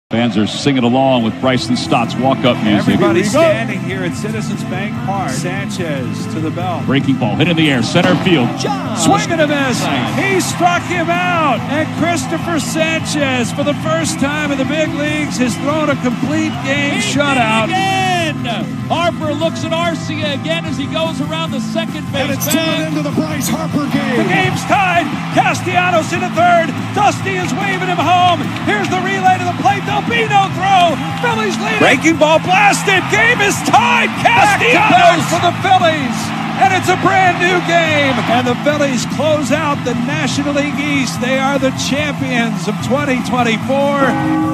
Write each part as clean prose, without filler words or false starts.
Fans are singing along with Bryson Stott's walk-up music. Everybody standing here at Citizens Bank Park. Sanchez to the belt. Breaking ball, hit in the air, center field. Swing and a miss. He struck him out. And Christopher Sanchez, for the first time in the big leagues, has thrown a complete game shutout. Harper looks at Arcia again as he goes around the second base. And it's turned into the Bryce Harper game. The game's tied. Castellanos in the third. Dusty is waving him home. Here's the relay to the plate. There'll be no throw. Phillies leading. Breaking ball blasted. Game is tied. Castellanos for the Phillies. And it's a brand new game. And the Phillies close out the National League East. They are the champions of 2024.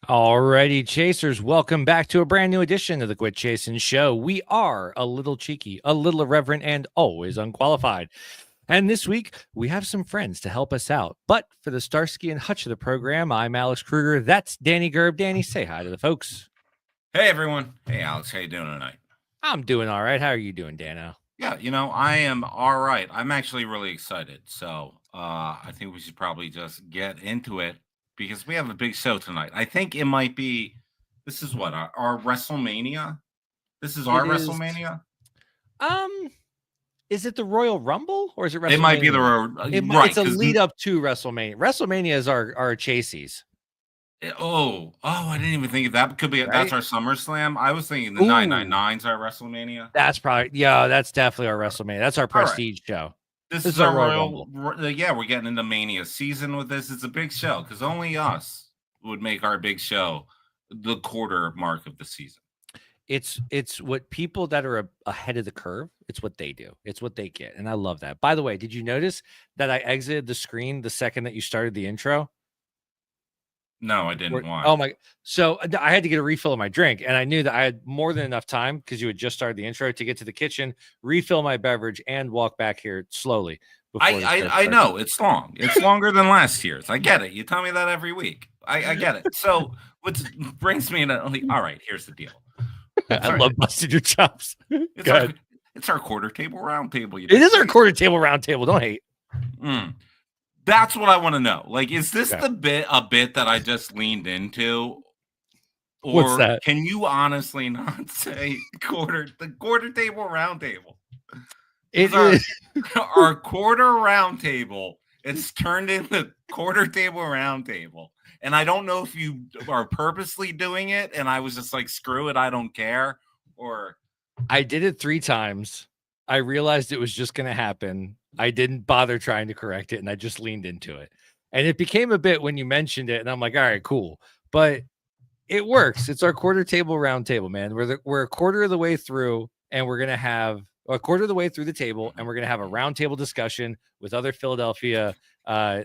Alrighty, Chasers, welcome back to a brand new edition of the Quit Chasin Show. We are a little cheeky, a little irreverent, and always unqualified. And this week, we have some friends to help us out. But for the Starsky and Hutch of the program, I'm Alex Kruger. That's Danny Gerb. Danny, say hi to the folks. Hey, everyone. Hey, Alex. How you doing tonight? I'm doing all right. How are you doing, Dano? Yeah, I am all right. I'm actually really excited. So I think we should probably just get into it, because we have a big show tonight. I think it might be, this is what, our WrestleMania? This is our WrestleMania? Is it the Royal Rumble or is it WrestleMania? It might be the right. It's a lead up to WrestleMania. WrestleMania is our Chasey's. I didn't even think of that. Could be That's our SummerSlam. I was thinking the 999's our WrestleMania. That's that's definitely our WrestleMania. That's our prestige show. This is our Royal. Yeah, we're getting into Mania season with this. It's a big show because only us would make our big show the quarter mark of the season. It's what people that are ahead of the curve, it's what they do. It's what they get. And I love that. By the way, did you notice that I exited the screen the second that you started the intro? No, I didn't want. Oh my! So I had to get a refill of my drink, and I knew that I had more than enough time because you had just started the intro to get to the kitchen, refill my beverage, and walk back here slowly. I know it's long. It's longer than last year's. I get it. You tell me that every week. I get it. So what brings me to all right? Here's the deal. I love busting your chops. It's our quarter table round table. It is our quarter table round table. Don't hate. That's what I want to know. Like, is this a bit that I just leaned into? Or what's that? Can you honestly not say the quarter table round table? It is our quarter round table. It's turned into quarter table round table. And I don't know if you are purposely doing it and I was just like, screw it, I don't care. Or I did it 3 times. I realized it was just going to happen. I didn't bother trying to correct it, and I just leaned into it. And it became a bit when you mentioned it, and I'm like, all right, cool. But it works. It's our quarter table round table, man. We're a quarter of the way through, and we're going to have a quarter of the way through the table, and we're going to have a round table discussion with other Philadelphia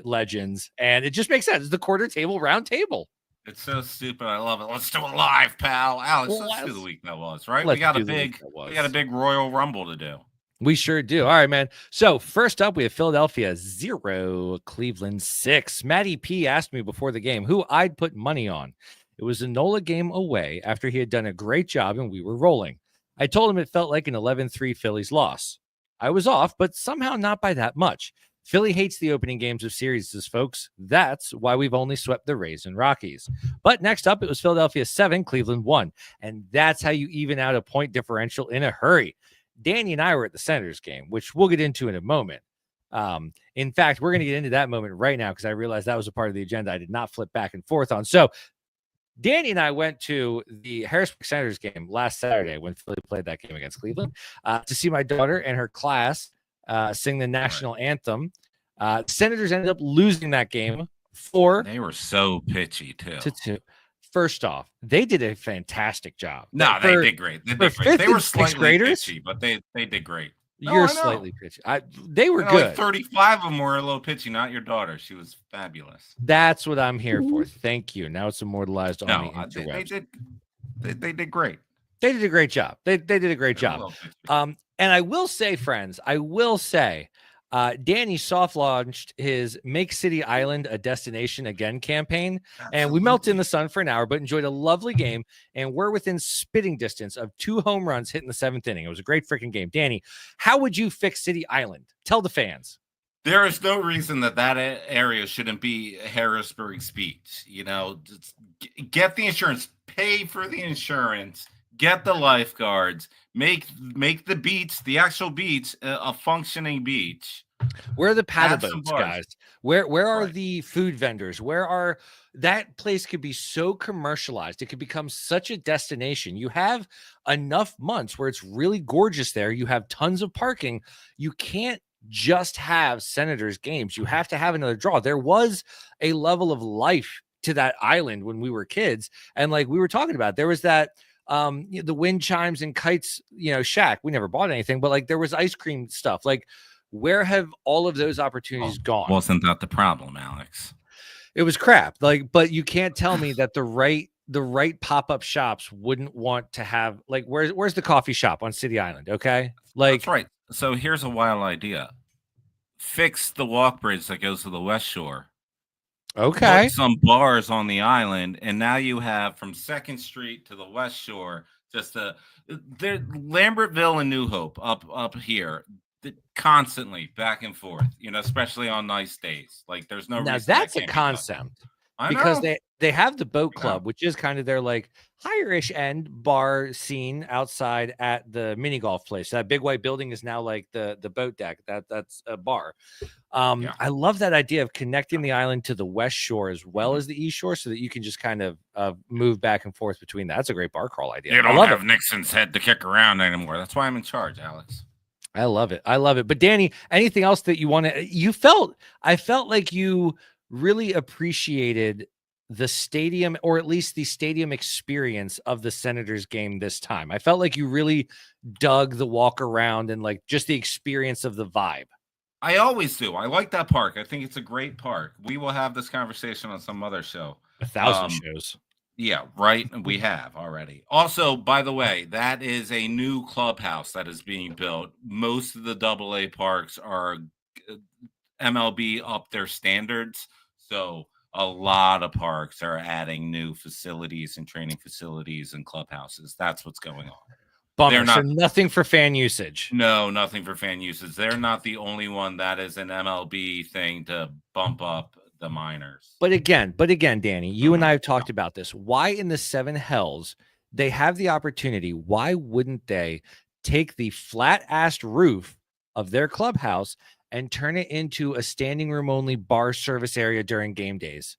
legends. And it just makes sense. It's the quarter table round table. It's so stupid. I love it. Let's do it live, pal. Alex, let's do the week that was, right? We got a big Royal Rumble to do. We sure do. All right, man. So first up, we have Philadelphia 0, Cleveland 6. Matty P asked me before the game who I'd put money on. It was a Nola game away after he had done a great job and we were rolling. I told him it felt like an 11-3 Phillies loss. I was off, but somehow not by that much. Philly hates the opening games of series, folks. That's why we've only swept the Rays and Rockies. But next up, it was Philadelphia 7, Cleveland 1. And that's how you even out a point differential in a hurry. Danny and I were at the Senators game, which we'll get into in a moment. In fact, we're going to get into that moment right now because I realized that was a part of the agenda I did not flip back and forth on. So Danny and I went to the Harrisburg Senators game last Saturday when Philly played that game against Cleveland to see my daughter and her class sing the national anthem. Senators ended up losing that game 4. They were so pitchy too. To 2. First off, they did a fantastic job. No, they did great. They were slightly pitchy, but they did great. You're slightly pitchy. They were good. Like 35 of them were a little pitchy. Not your daughter. She was fabulous. That's what I'm here for. Thank you. Now it's immortalized on the interwebs. They did great. They did a great job. They did a great job. And I will say, friends, Danny soft launched his Make City Island a Destination Again campaign. And we melted in the sun for an hour, but enjoyed a lovely game. And we're within spitting distance of 2 home runs hit in the 7th inning. It was a great freaking game. Danny, how would you fix City Island? Tell the fans. There is no reason that area shouldn't be Harrisburg's beach. Just get the insurance, pay for the insurance, get the lifeguards, make the beach, the actual beach, a functioning beach. Where are the paddle boats, guys? Where are the food vendors? That place could be so commercialized. It could become such a destination. You have enough months where it's really gorgeous there. You have tons of parking. You can't just have Senators games. You have to have another draw. There was a level of life to that island when we were kids. And like we were talking about, there was that the wind chimes and kites, shack. We never bought anything, but like there was ice cream stuff. Like, where have all of those opportunities gone? Wasn't that the problem, Alex? It was crap. But you can't tell me that the right pop-up shops wouldn't want to have, like, where's the coffee shop on City Island? Okay. Like, that's right. So here's a wild idea. Fix the walk bridge that goes to the West Shore. Okay. Put some bars on the island, and now you have from 2nd Street to the West Shore, just Lambertville and New Hope up here. Constantly back and forth, especially on nice days. Like there's no now reason that's a concept because they have the boat club, which is kind of their like higher-ish end bar scene outside at the mini golf place. That big white building is now like the boat deck. That's a bar. I love that idea of connecting the island to the West Shore as well as the East Shore, so that you can just kind of move back and forth between that. That's a great bar crawl idea. You don't have Nixon's head to kick around anymore. That's why I'm in charge, Alex. I love it. But Danny, anything else that you want to, I felt like you really appreciated the stadium, or at least the stadium experience of the Senators game this time. I felt like you really dug the walk around and like just the experience of the vibe. I always do. I like that park. I think it's a great park. We will have this conversation on some other show. 1,000 shows. Yeah, right. We have already. Also, by the way, that is a new clubhouse that is being built. Most of the AA parks are MLB up their standards. So a lot of parks are adding new facilities and training facilities and clubhouses. That's what's going on. Bummer. So nothing for fan usage. No, nothing for fan usage. They're not the only one that is an MLB thing to bump up the minors. But again, Danny, you and I have talked about this. Why in the 7 hells they have the opportunity? Why wouldn't they take the flat-assed roof of their clubhouse and turn it into a standing room only bar service area during game days?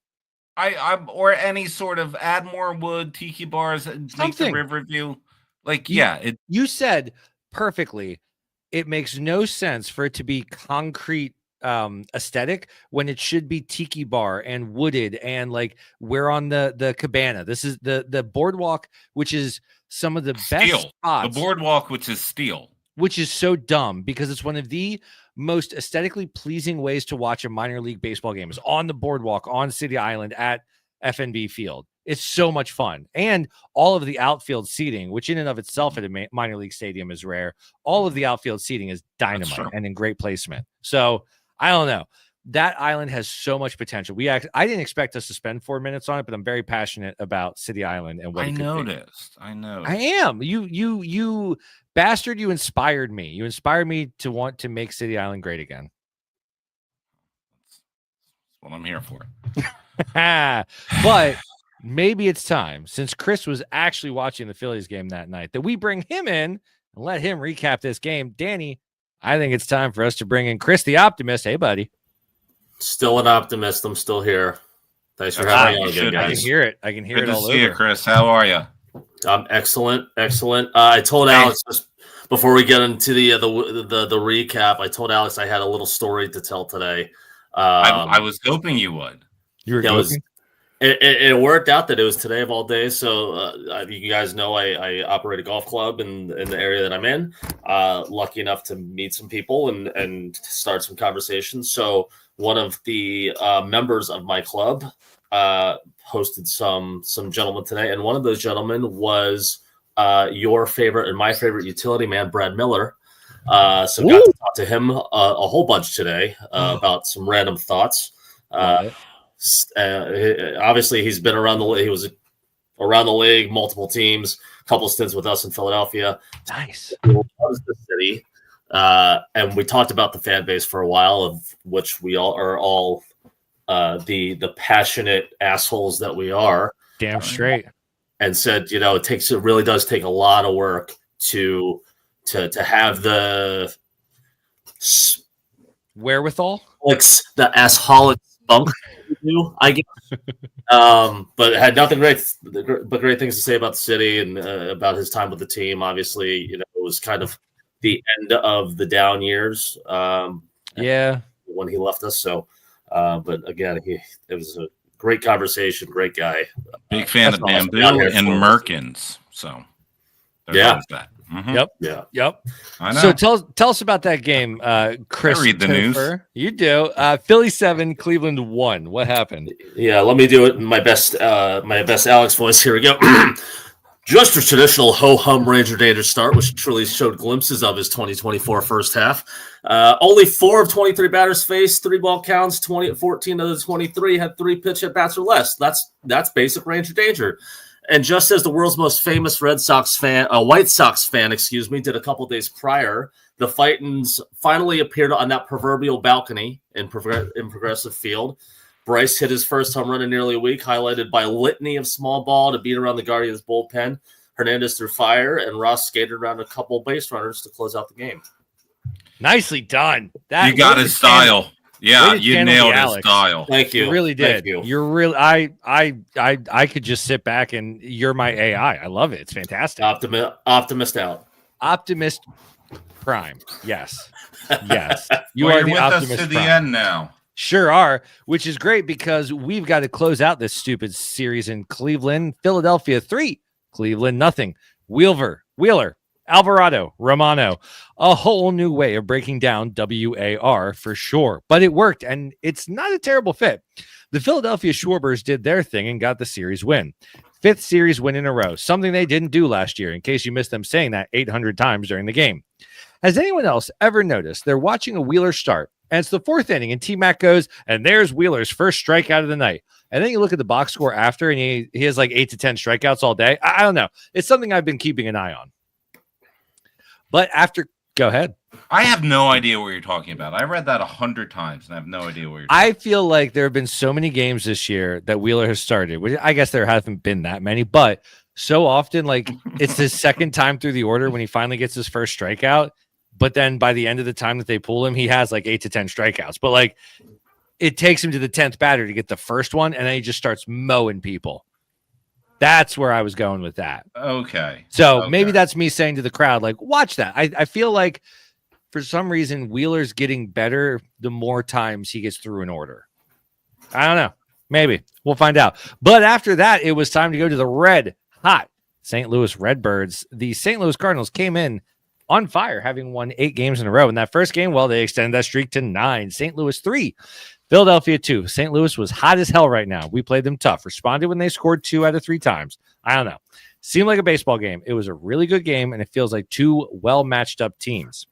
Or any sort of add more wood, tiki bars, make the Riverview. Like, you said perfectly. It makes no sense for it to be concrete aesthetic when it should be tiki bar and wooded, and like we're on the cabana. This is the boardwalk, which is some of the best spots. The boardwalk, which is steel, which is so dumb because it's one of the most aesthetically pleasing ways to watch a minor league baseball game is on the boardwalk on City Island at FNB Field. It's so much fun. And all of the outfield seating, which in and of itself at a minor league stadium is rare. All of the outfield seating is dynamite and in great placement. So I don't know. That island has so much potential. I didn't expect us to spend 4 minutes on it, but I'm very passionate about City Island and what I noticed. I am. You bastard, you inspired me. You inspired me to want to make City Island great again. That's what I'm here for. But maybe it's time, since Chris was actually watching the Phillies game that night, that we bring him in and let him recap this game. Danny, I think it's time for us to bring in Chris the Optimist. Hey, buddy. Still an optimist. I'm still here. Thanks for having me again, guys. I can hear it. I can hear it all over. Good to see you, Chris. How are you? Excellent. I told Alex just before we get into the recap, I told Alex I had a little story to tell today. I was hoping you would. You were It worked out that it was today of all days. So you guys know I operate a golf club in the area that I'm in. Lucky enough to meet some people and start some conversations. So one of the members of my club hosted some gentlemen today, and one of those gentlemen was your favorite and my favorite utility man, Brad Miller. So got to talk to him a whole bunch today about some random thoughts. Obviously, he's been around the league. He was around the league, multiple teams, a couple stints with us in Philadelphia. Nice. He loves the city. And we talked about the fan base for a while, of which we all are all the passionate assholes that we are. Damn straight. And said, it really does take a lot of work to have the wherewithal, like the assholic spunk, I guess. But it had nothing great things to say about the city and about his time with the team. Obviously, it was kind of the end of the down years. When he left us. So, but again, it was a great conversation. Great guy. Big fan of Bamboo and Merkins. So, yeah. That. Mm-hmm. Yep. I know. So tell us about that game, Chris. I read the news. You do. Philly 7, Cleveland 1. What happened? Yeah, let me do it in my best Alex voice. Here we go. Just a traditional ho-hum Ranger Danger start, which truly showed glimpses of his 2024 first half. Only 4 of 23 batters faced, 3 ball counts, 14 of the 23 had 3 pitch at bats or less. That's basic Ranger Danger. And just as the world's most famous White Sox fan, did a couple days prior, the Titans finally appeared on that proverbial balcony in Progressive Field. Bryce hit his first home run in nearly a week, highlighted by a litany of small ball to beat around the Guardians bullpen. Hernandez threw fire, and Ross skated around a couple base runners to close out the game. Nicely done. You got his style. Yeah, you nailed his style. Thank you. You really did. Thank you. You're really. I could just sit back and you're my AI. I love it. It's fantastic. Optimist out. Optimist Prime. Yes. Yes. You are the Optimist us to the end now. Sure are, which is great because we've got to close out this stupid series in Cleveland. Philadelphia 3, Cleveland nothing. Wheeler, Alvarado, Romano. A whole new way of breaking down WAR for sure. But it worked, and it's not a terrible fit. The Philadelphia Schwarbers did their thing and got the series win. 5th series win in a row, something they didn't do last year, in case you missed them saying that 800 times during the game. Has anyone else ever noticed they're watching a Wheeler start, and it's the 4th inning, and T-Mac goes, and there's Wheeler's first strikeout of the night. And then you look at the box score after, and he has like 8 to 10 strikeouts all day. I don't know. It's something I've been keeping an eye on. But go ahead. I have no idea what you're talking about. I read that 100 times, and I have no idea what you're talking I feel like there have been so many games this year that Wheeler has started, which I guess there haven't been that many, but so often, like, it's his second time through the order when he finally gets his first strikeout. But then by the end of the time that they pull him, he has like 8 to 10 strikeouts. But like, it takes him to the 10th batter to get the first one, and then he just starts mowing people. That's where I was going with that. Okay. So maybe that's me saying to the crowd, like, watch that. I feel like for some reason Wheeler's getting better the more times he gets through an order. I don't know. Maybe. We'll find out. But after that, it was time to go to the red hot St. Louis Redbirds. The St. Louis Cardinals came in on fire, having won 8 games in a row. In that first game, well, they extended that streak to 9. St. Louis 3, Philadelphia 2. St. Louis was hot as hell right now. We played them tough. Responded when they scored 2 out of 3 times. I don't know. Seemed like a baseball game. It was a really good game, and it feels like 2 well-matched up teams,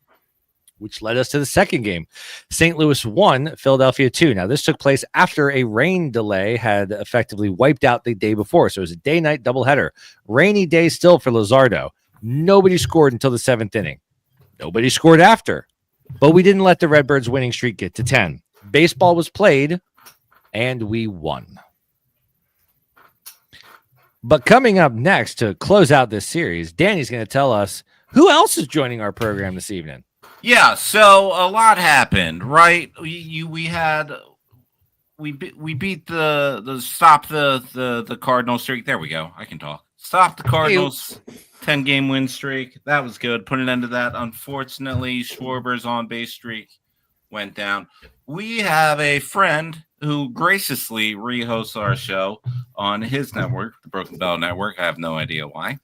which led us to the second game. St. Louis 1, Philadelphia 2. Now, this took place after a rain delay had effectively wiped out the day before. So it was a day-night doubleheader. Rainy day still for Luzardo. Nobody scored until the 7th inning. Nobody scored after. But we didn't let the Redbirds' winning streak get to 10. Baseball was played, and we won. But coming up next to close out this series, Danny's going to tell us who else is joining our program this evening. Yeah, so a lot happened, right? We beat the stop the Cardinals streak. There we go. I can talk. Stop the Cardinals 10-game win streak. That was good. Put an end to that. Unfortunately, Schwarber's on-base streak went down. We have a friend who graciously rehosts our show on his network, the Broken Bell Network. I have no idea why.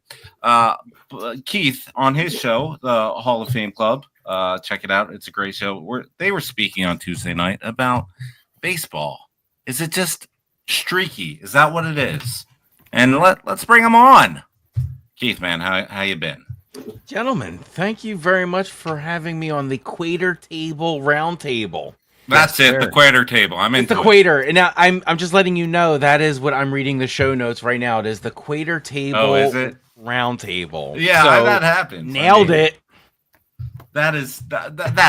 Keith, on his show, the Hall of Fame Club. Check it out. It's a great show. They were speaking on Tuesday night about baseball. Is it just streaky? Is that what it is? And let's bring him on. Keith, man, how you been? Gentlemen, thank you very much for having me on the Quater Table Roundtable. That's it, the Quater Table. I'm into the Quater. And now I'm just letting you know that is what I'm reading the show notes right now. It is the Quater Table Roundtable. Yeah, so, that happens. Nailed it. That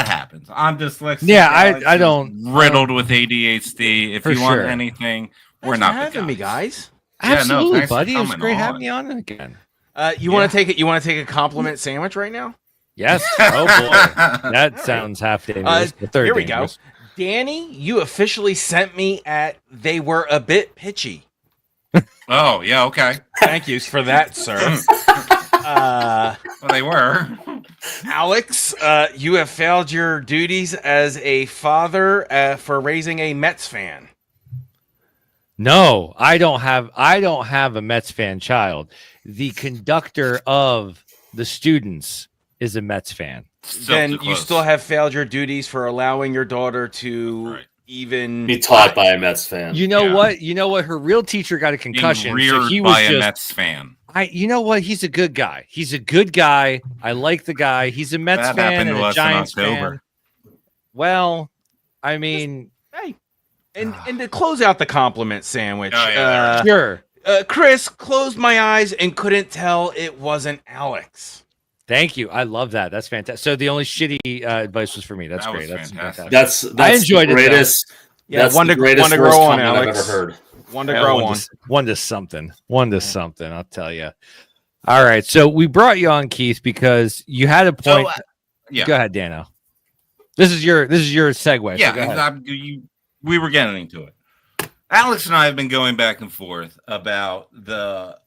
happens. I'm dyslexic. Yeah, I don't riddled with ADHD. If you want anything, we're not having me, guys. Absolutely, buddy. It was great having you on again. You want to take it? You want to take a compliment sandwich right now? Yes. Oh boy, that sounds half dangerous. Here we go. Danny, you officially sent me at they were a bit pitchy. Oh yeah, okay. Thank you for that, sir. Well, they were. Alex, you have failed your duties as a father for raising a Mets fan. No, I don't have a Mets fan child. The conductor of the students is a Mets fan. Then you still have failed your duties for allowing your daughter to even be taught by a Mets fan. You know what? You know what? Her real teacher got a concussion. So he was a Mets fan. You know what? He's a good guy. He's a good guy. I like the guy. He's a Mets fan and a Giants fan. Well, I mean, hey, and to close out the compliment sandwich, sure. Chris closed my eyes and couldn't tell it wasn't Alex. Thank you. I love that. That's fantastic. So the only shitty advice was for me. That's great. That's fantastic. That's I enjoyed the greatest. That's one to grow on, Alex. I've ever heard. One to grow on. One to something. One to something. I'll tell you. All right. So we brought you on, Keith, because you had a point. Go ahead, Dano. This is your segue. Yeah, so we were getting into it. Alex and I have been going back and forth about the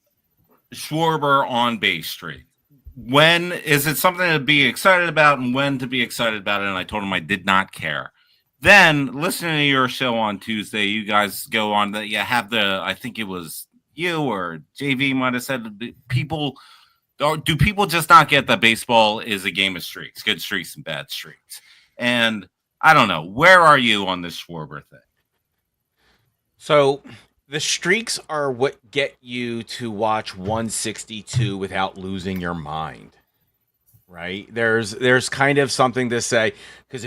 Schwarber on base streak. When is it something to be excited about and when to be excited about it? And I told him I did not care. Then listening to your show on Tuesday, you guys go on that you have I think it was you or JV might have said do people just not get that baseball is a game of streaks, good streaks and bad streaks? And I don't know. Where are you on this Schwarber thing? So the streaks are what get you to watch 162 without losing your mind, right? There's kind of something to say because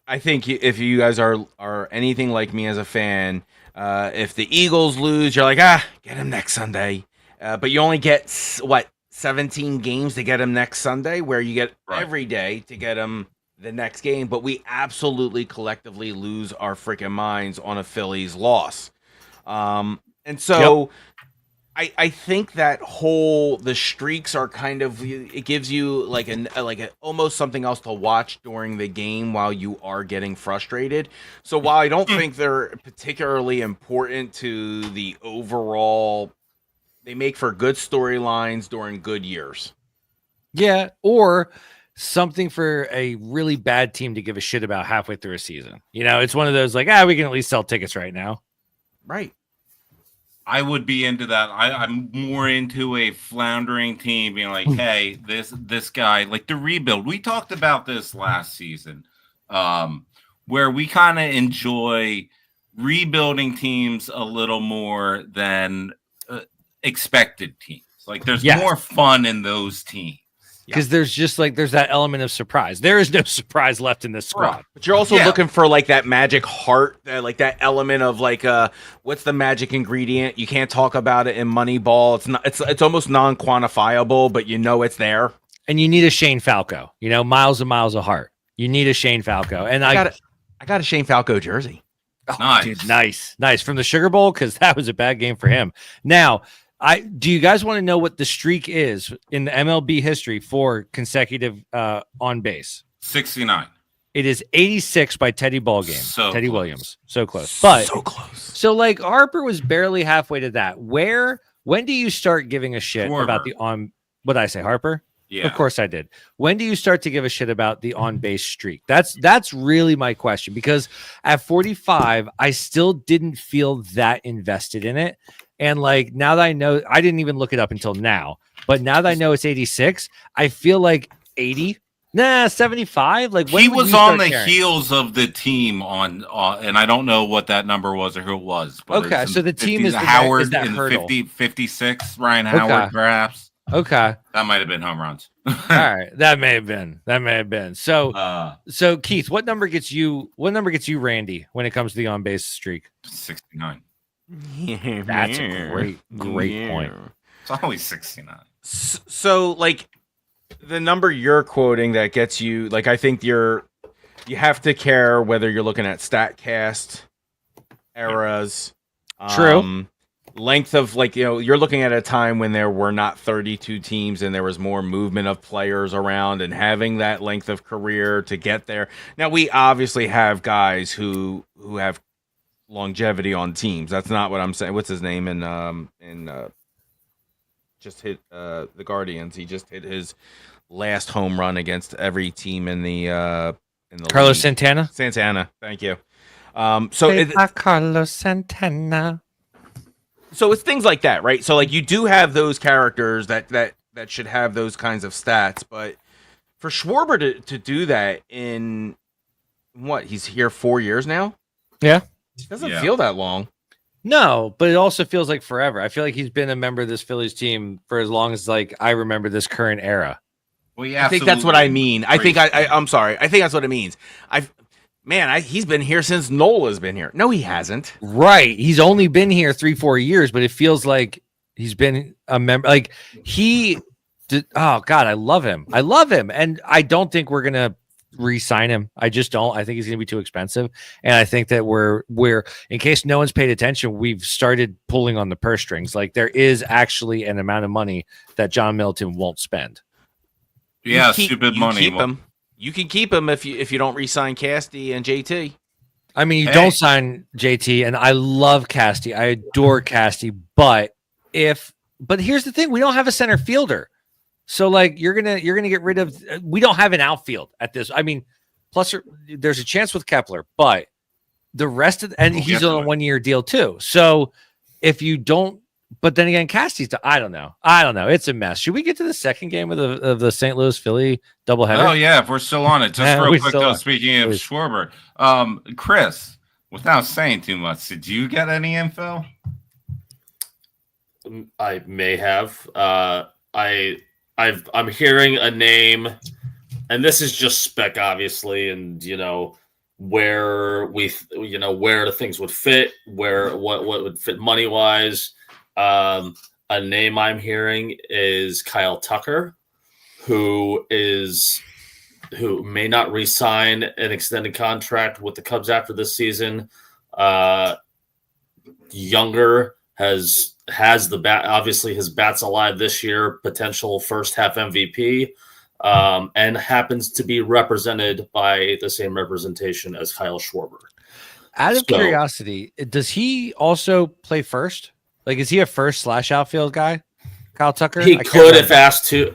I think if you guys are anything like me as a fan, if the Eagles lose, you're like, get them next Sunday. But you only get 17 games to get them next Sunday, where you get every day to get them the next game. But we absolutely collectively lose our freaking minds on a Phillies loss. And so I think that the streaks are kind of, it gives you like almost something else to watch during the game while you are getting frustrated. So while I don't think they're particularly important to the overall, they make for good storylines during good years. Yeah. Or something for a really bad team to give a shit about halfway through a season. You know, it's one of those like, we can at least sell tickets right now. Right. I would be into that. I'm more into a floundering team being like, hey, this guy, like the rebuild. We talked about this last season, where we kind of enjoy rebuilding teams a little more than expected teams. Like there's more fun in those teams. Because there's that element of surprise. There is no surprise left in this squad. But you're also looking for like that magic heart, like that element of like, what's the magic ingredient? You can't talk about it in Moneyball. It's almost non-quantifiable, but you know it's there. And you need a Shane Falco. You know, miles and miles of heart. You need a Shane Falco. And I got a Shane Falco jersey. Oh, nice, dude, nice from the Sugar Bowl, because that was a bad game for him. Now, do you guys want to know what the streak is in the MLB history for consecutive on base? 69. It is 86 by Teddy Ballgame. Teddy Williams. So close. But so close. So like Harper was barely halfway to that. When do you start giving a shit about the on? What did I say, Harper? Yeah. Of course I did. When do you start to give a shit about the on base streak? That's really my question, because at 45, I still didn't feel that invested in it. And like now that I know, I didn't even look it up until now, but now that I know it's 86, I feel like 80, 75. Like he was on the heels of the team on, and I don't know what that number was or who it was. But okay, so the team is Howard is that in hurdle. 56, Ryan Howard, perhaps. Okay. That might have been home runs. All right. That may have been. So Keith, what number gets you Randy when it comes to the on base streak? 69. That's a great point. It's always 69. So like the number you're quoting that gets you, like, I think you have to care whether you're looking at StatCast eras. True. Length of, like, you're looking at a time when there were not 32 teams and there was more movement of players around, and having that length of career to get there. Now, we obviously have guys who have longevity on teams. That's not what I'm saying. What's his name? Just hit the Guardians. He just hit his last home run against every team in the Carlos league. Santana. Thank you. Carlos Santana. So it's things like that, right? So like you do have those characters that should have those kinds of stats, but for Schwarber to do that in what, he's here 4 years now? Yeah. It doesn't feel that long. No, but it also feels like forever. I feel like he's been a member of this Phillies team for as long as, like, I remember this current era. Well, I think that's what I mean. I'm sorry. I think that's what it means. He's been here since Nola's been here. No, he hasn't. Right. He's only been here 3-4 years, but it feels like he's been a member. Like, he did. Oh God, I love him. And I don't think we're going to re-sign him. I just don't. I think he's going to be too expensive. And I think that we're in case no one's paid attention, we've started pulling on the purse strings. Like, there is actually an amount of money that John Middleton won't spend. Yeah, stupid money. Keep him. You can keep him if you don't re-sign Casty and JT. I mean, you don't sign JT, and I love Casty. I adore Casty, but here's the thing: we don't have a center fielder. So, like, you're gonna get rid of. We don't have an outfield at this. I mean, plus there's a chance with Kepler, but the rest of he's on a 1-year deal too. So if you don't, but then again, Casty's. I don't know. It's a mess. Should we get to the second game of the St. Louis Philly doubleheader? Oh yeah, if we're still on it. Just real quick though. Speaking of Schwarber, Chris, without saying too much, did you get any info? I may have. I'm hearing a name, and this is just spec, obviously, and where the things would fit, what would fit money wise. A name I'm hearing is Kyle Tucker, who may not re-sign an extended contract with the Cubs after this season. Younger has the bat, obviously his bat's alive this year, potential first half MVP, and happens to be represented by the same representation as Kyle Schwarber. Out of curiosity, does he also play first? Like, is he a first/outfield guy, Kyle Tucker? He could have asked to,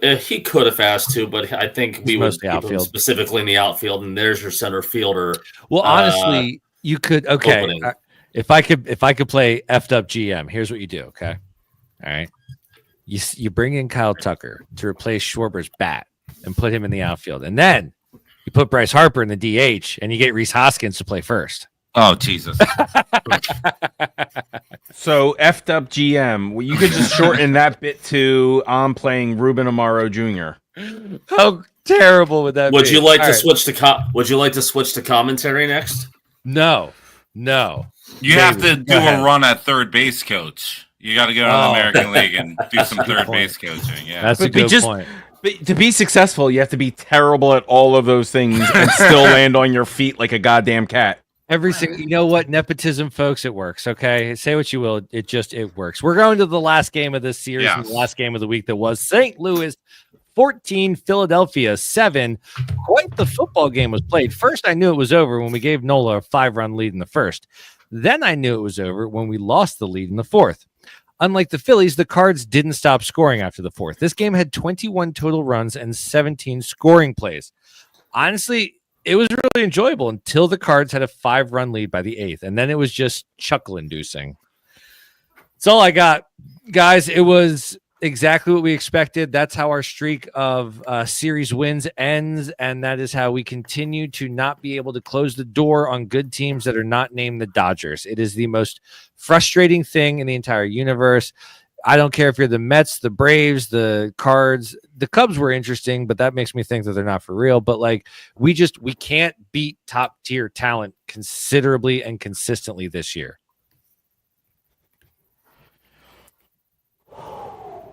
but I think we would keep him specifically in the outfield, and there's your center fielder. Well, honestly, you could. Okay. If I could play effed up GM, here's what you do. Okay. All right. You bring in Kyle Tucker to replace Schwarber's bat and put him in the outfield. And then you put Bryce Harper in the DH and you get Rhys Hoskins to play first. Oh, Jesus. So effed up GM. Well, you could just shorten that bit to I'm playing Ruben Amaro Jr. How terrible would that be? Would you like to switch to commentary next? No. You have to do a run at third base coach. You got to go to the American League and do some third base coaching. Yeah, that's a good point. But to be successful, you have to be terrible at all of those things and still land on your feet like a goddamn cat. Every single, you know what? Nepotism, folks, it works. Okay, say what you will, it works. We're going to the last game of this series, and the last game of the week that was St. Louis 14, Philadelphia 7. Quite the football game was played. First, I knew it was over when we gave Nola a 5-run lead in the first. Then I knew it was over when we lost the lead in the fourth. Unlike the Phillies, the Cards didn't stop scoring after the fourth. This game had 21 total runs and 17 scoring plays. Honestly, it was really enjoyable until the Cards had a 5-run lead by the 8th, and then it was just chuckle-inducing. That's all I got, guys. It was exactly what we expected. That's how our streak of series wins ends, and that is how we continue to not be able to close the door on good teams that are not named the Dodgers. It is the most frustrating thing in the entire universe. I don't care if you're the Mets, the Braves, the Cards. The Cubs were interesting, but that makes me think that they're not for real. But like we can't beat top tier talent considerably and consistently this year.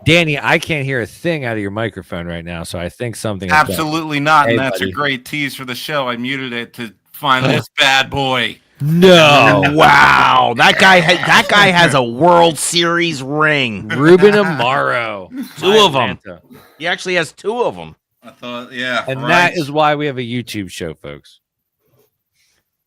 Danny, I can't hear a thing out of your microphone right now, so I think something. Absolutely not, Hey, and that's buddy. a great tease for the show. I muted it to find this bad boy. No, Wow, that guy has a World Series ring. Ruben Amaro, Two of them. Atlanta. He actually has two of them. I thought, yeah, And right. that is why we have a YouTube show, folks.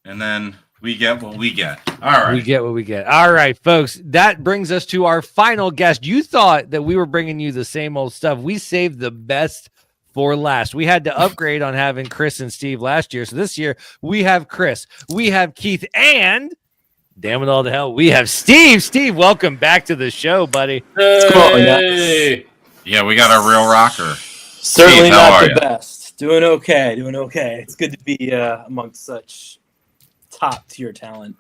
And then we get what we get. All right. We get what we get. All right, folks. That brings us to our final guest. You thought that we were bringing you the same old stuff. We saved the best for last. We had to upgrade on having Chris and Steve last year. So this year we have Chris, we have Keith, and damn it all to hell, we have Steve. Steve, welcome back to the show, buddy. Hey! Yeah, we got our real rocker. Certainly Steve, how not are the ya? best. Doing okay. It's good to be amongst such top tier talent.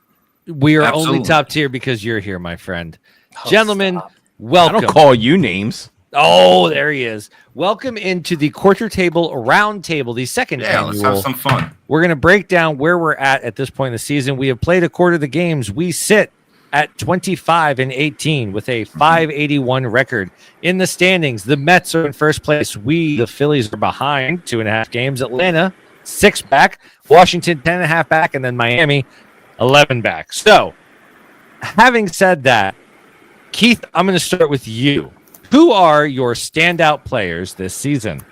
We are Absolutely. only top tier because you're here, my friend. Oh, Gentlemen, stop. I welcome. don't call you names. Oh, there he is. Welcome into the Quarter Table Round Table, the second Yeah, let's annual. have some fun. We're going to break down where we're at this point in the season. We have played a quarter of the games. We sit at 25-18 with a 581 record in the standings. The Mets are in first place. The Phillies, are behind 2.5 games. Atlanta 6 back. Washington 10.5 back, and then Miami 11 back. So, having said that, Keith, I'm going to start with you. Who are your standout players this season?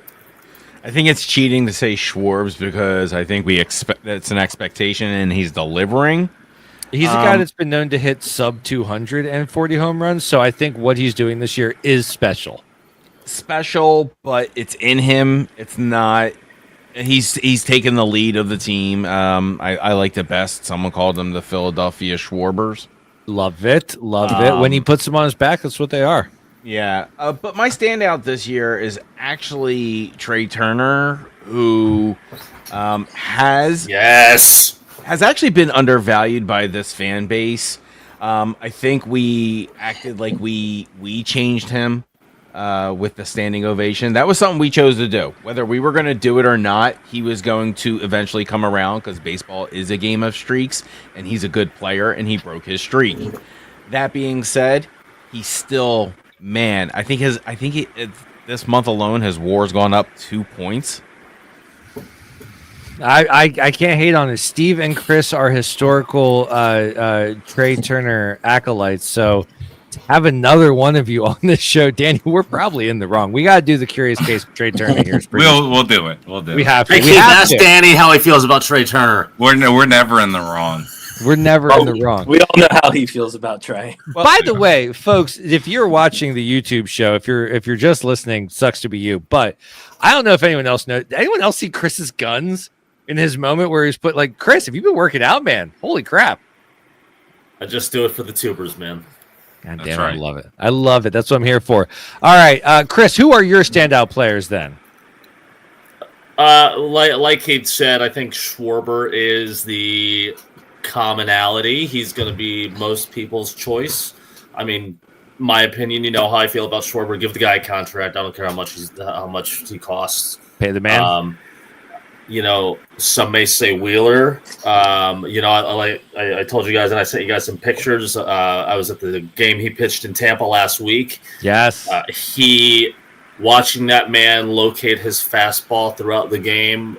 I think it's cheating to say Schwarbs because I think we expect that's an expectation and he's delivering. He's a guy that's been known to hit sub 240 home runs, so I think what he's doing this year is special. Special, but it's in him. It's not. He's taken the lead of the team. I like the best. Someone called them the Philadelphia Schwarbers. Love it. When he puts them on his back, that's what they are. Yeah, but my standout this year is actually Trey Turner, who has actually been undervalued by this fan base. I think we acted like we changed him with the standing ovation. That was something we chose to do. Whether we were going to do it or not, he was going to eventually come around because baseball is a game of streaks, and he's a good player, and he broke his streak. That being said, he's still... Man, I think this month alone his WAR's gone up 2 points. I can't hate on it. Steve and Chris are historical Trey Turner acolytes, so to have another one of you on this show, Danny, we're probably in the wrong. We got to do the curious case of Trey Turner here. We'll do it. We have to. Hey, Keith, ask Danny how he feels about Trey Turner. We're never in the wrong. We're never in the wrong. We all know how he feels about Trey. By the way, folks, if you're watching the YouTube show, if you're just listening, sucks to be you. But I don't know if anyone else knows. Did anyone else see Chris's guns in his moment where he's put like, Chris, have you been working out, man? Holy crap! I just do it for the tubers, man. God That's damn, right. I love it. I love it. That's what I'm here for. All right, Chris, who are your standout players then? Like Kate said, I think Schwarber is the commonality. He's going to be most people's choice. I mean, my opinion, you know how I feel about Schwarber. Give the guy a contract. I don't care how much he costs. Pay the man. You know, some may say Wheeler. You know, I told you guys, and I sent you guys some pictures. I was at the game he pitched in Tampa last week. Yes. Watching that man locate his fastball throughout the game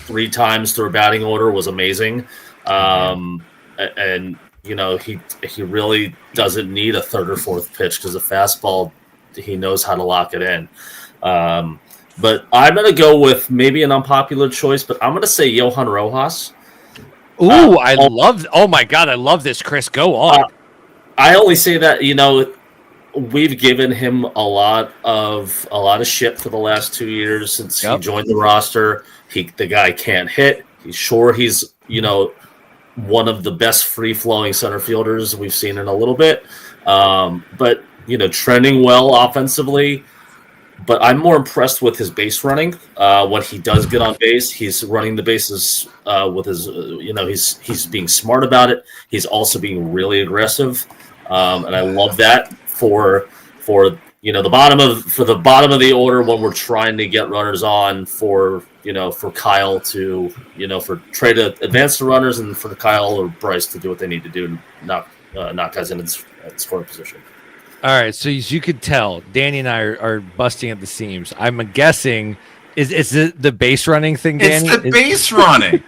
3 times through a batting order was amazing. And you know, he really doesn't need a third or fourth pitch because the fastball, he knows how to lock it in. But I'm going to go with maybe an unpopular choice, but I'm going to say Johan Rojas. Ooh, oh my God, I love this, Chris. Go on. I only say that, you know, we've given him a lot of shit for the last 2 years since he joined the roster. The guy can't hit. He's, you know, one of the best free-flowing center fielders we've seen in a little bit. But, you know, trending well offensively. But I'm more impressed with his base running. When he does get on base, he's running the bases with his, you know, he's being smart about it. He's also being really aggressive. And I love that for for the bottom of the order when we're trying to get runners on for Kyle to for Trey to advance the runners and for Kyle or Bryce to do what they need to do to knock guys in scoring position. All right, so as you could tell, Danny and I are busting at the seams. I'm guessing is it the base running thing, Danny? It's the base running.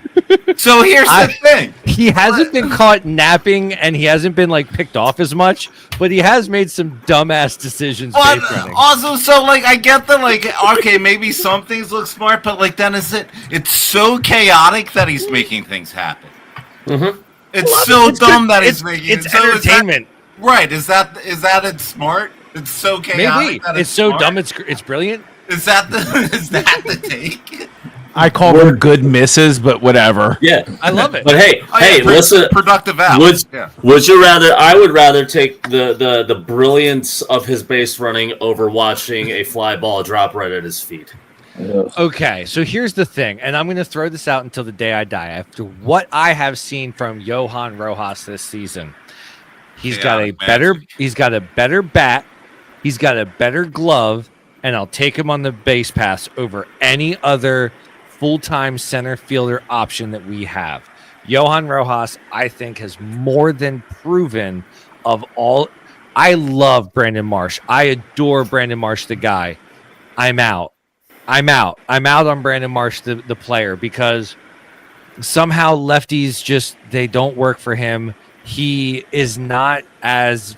So here's the thing. He hasn't been caught napping and he hasn't been like picked off as much, but he has made some dumbass decisions base running. Also, so like I get the okay, maybe some things look smart, but like then it's so chaotic that he's making things happen. Mm-hmm. It's so dumb that he's making it's entertainment. Right. Is that it's smart? It's so chaotic. Maybe. It's so dumb it's brilliant. Is that the take? I call them good misses, but whatever. Yeah, I love it. But hey, listen. Productive out. Would you rather? I would rather take the brilliance of his base running over watching a fly ball drop right at his feet. Okay, so here's the thing, and I'm going to throw this out until the day I die. After what I have seen from Johan Rojas this season, he's got a better bat, he's got a better glove, and I'll take him on the base pass over any other full-time center fielder option that we have. Johan Rojas, I think, has more than proven of all. I love Brandon Marsh. I adore Brandon Marsh, the guy. I'm out on Brandon Marsh, the player, because somehow lefties just, they don't work for him. He is not as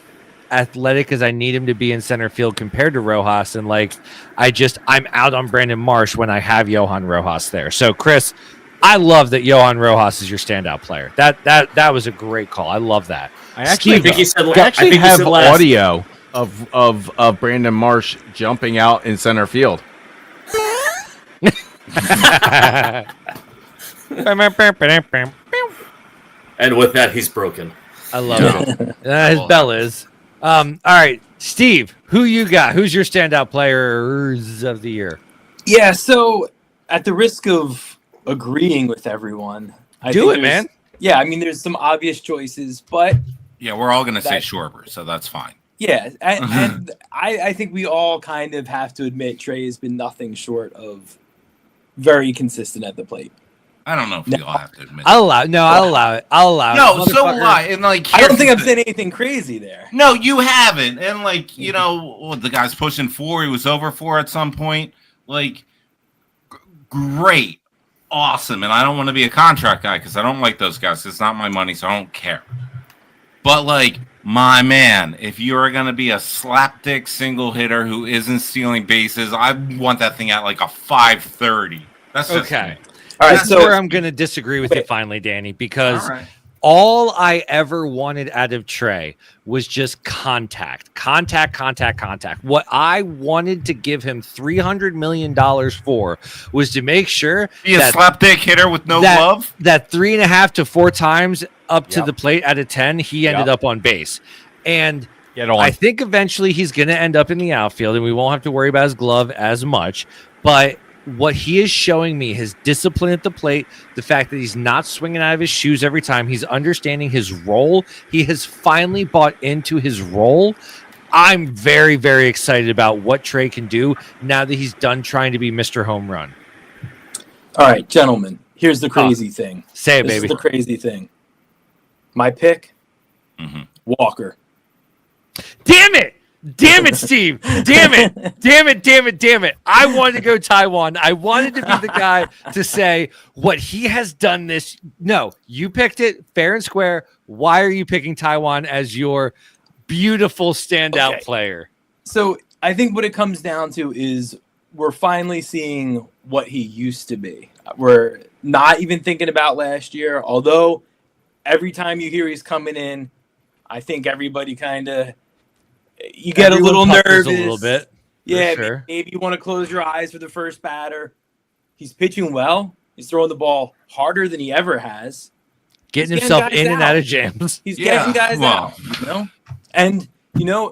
athletic as I need him to be in center field compared to Rojas. And I'm out on Brandon Marsh when I have Johan Rojas there. So Chris, I love that Johan Rojas is your standout player. That was a great call. I love that. I actually have audio of Brandon Marsh jumping out in center field. And with that, he's broken. I love it. His bell is. All right, Steve, who you got? Who's your standout players of the year? Yeah, so at the risk of agreeing with everyone, man. Yeah, I mean, there's some obvious choices, but yeah, we're all gonna say Schwarber, so that's fine. Yeah, and I think we all kind of have to admit Trey has been nothing short of very consistent at the plate. I don't know if we all have to admit. I'll allow it. No, so will I. And I don't think I've said anything crazy there. No, you haven't. And the guy's pushing 4. He was over 4 at some point. Great, awesome. And I don't want to be a contract guy because I don't like those guys. It's not my money, so I don't care. But my man, if you're gonna be a slapdick single hitter who isn't stealing bases, I want that thing at a 530. That's just okay. Me. All right, that's where I'm going to disagree with you finally, Danny, because all I ever wanted out of Trey was just contact. What I wanted to give him $300 million for was to make sure be a slapdick hitter with no glove. That 3.5 to 4 times up to the plate out of 10, he ended up on base. And I think eventually he's going to end up in the outfield, and we won't have to worry about his glove as much. But what he is showing me, his discipline at the plate, the fact that he's not swinging out of his shoes every time, he's understanding his role. He has finally bought into his role. I'm very, very excited about what Trey can do now that he's done trying to be Mr. Home Run. All right, gentlemen, here's the crazy thing. Say it, this baby. This is the crazy thing. My pick, Walker. Damn it! Damn it, Steve. Damn it. I wanted to go Taiwan. I wanted to be the guy to say what he has done this. No, you picked it fair and square. Why are you picking Taiwan as your beautiful standout player? So I think what it comes down to is we're finally seeing what he used to be. We're not even thinking about last year, although every time you hear he's coming in, I think everybody kind of you get a little nervous. A little bit. Yeah, sure. Maybe you want to close your eyes for the first batter. He's pitching well. He's throwing the ball harder than he ever has. Getting himself in and out of jams. He's getting guys out, And,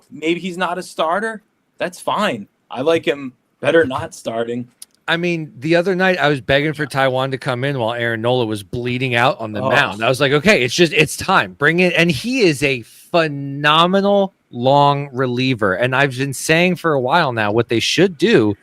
maybe he's not a starter. That's fine. I like him better not starting. I mean, the other night I was begging for Taiwan to come in while Aaron Nola was bleeding out on the mound. I was like, okay, it's time. Bring it. And he is a phenomenal long reliever. And I've been saying for a while now, what they should do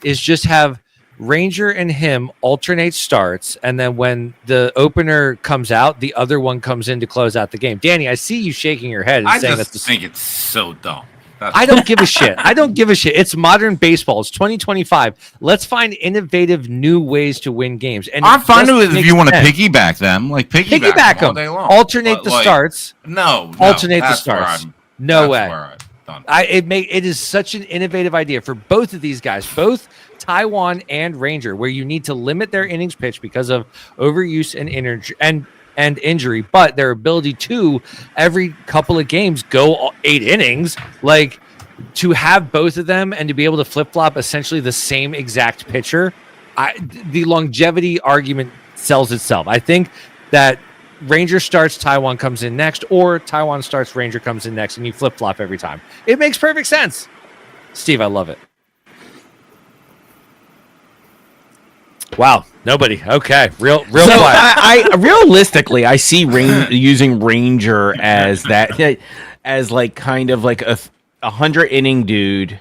is just have Ranger and him alternate starts, and then when the opener comes out, the other one comes in to close out the game. Danny, I see you shaking your head and I saying just that's think it's so dumb. I don't give a shit. I don't give a shit. It's modern baseball. It's 2025. Let's find innovative new ways to win games. And I'm fine just with if makes you want to sense. piggyback them, like piggyback them all day long. Alternate But, the like, starts. No, alternate the that's where starts. I'm- No that's way. where I'm done. It is such an innovative idea for both of these guys, both Taiwan and Ranger, where you need to limit their innings pitched because of overuse and injury, but their ability to every couple of games go 8 innings, like to have both of them and to be able to flip flop essentially the same exact pitcher. The longevity argument sells itself. I think that Ranger starts, Taiwan comes in next, or Taiwan starts, Ranger comes in next, and you flip flop every time. It makes perfect sense. Steve, I love it. Wow, nobody. Okay, real So quiet. I realistically, I see using Ranger as that, as like kind of like a 100-inning dude.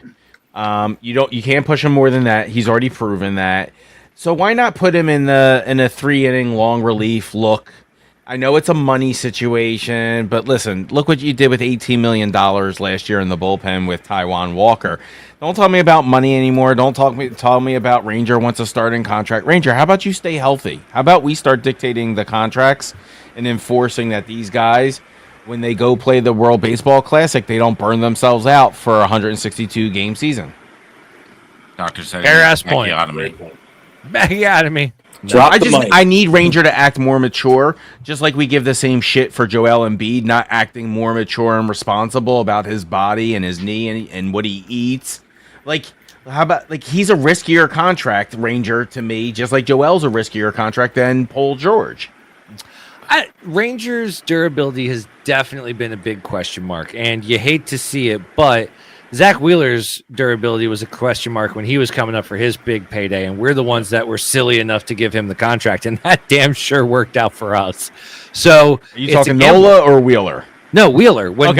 You can't push him more than that. He's already proven that. So why not put him in a 3-inning long relief look? I know it's a money situation, but listen, look what you did with $18 million last year in the bullpen with Taiwan Walker. Don't tell me about money anymore. Don't tell me about Ranger wants a starting contract. Ranger, how about you stay healthy? How about we start dictating the contracts and enforcing that these guys, when they go play the World Baseball Classic, they don't burn themselves out for a 162-game season? Doctor said, Fair ass point. Back out of me. Drop the mic. I need Ranger to act more mature, just like we give the same shit for Joel Embiid, not acting more mature and responsible about his body and his knee and what he eats. Like, how about, like, he's a riskier contract, Ranger, to me, just like Joel's a riskier contract than Paul George. Ranger's durability has definitely been a big question mark, and you hate to see it, but Zach Wheeler's durability was a question mark when he was coming up for his big payday, and we're the ones that were silly enough to give him the contract, and that damn sure worked out for us. So, Are you talking Nola or Wheeler? No, Wheeler. When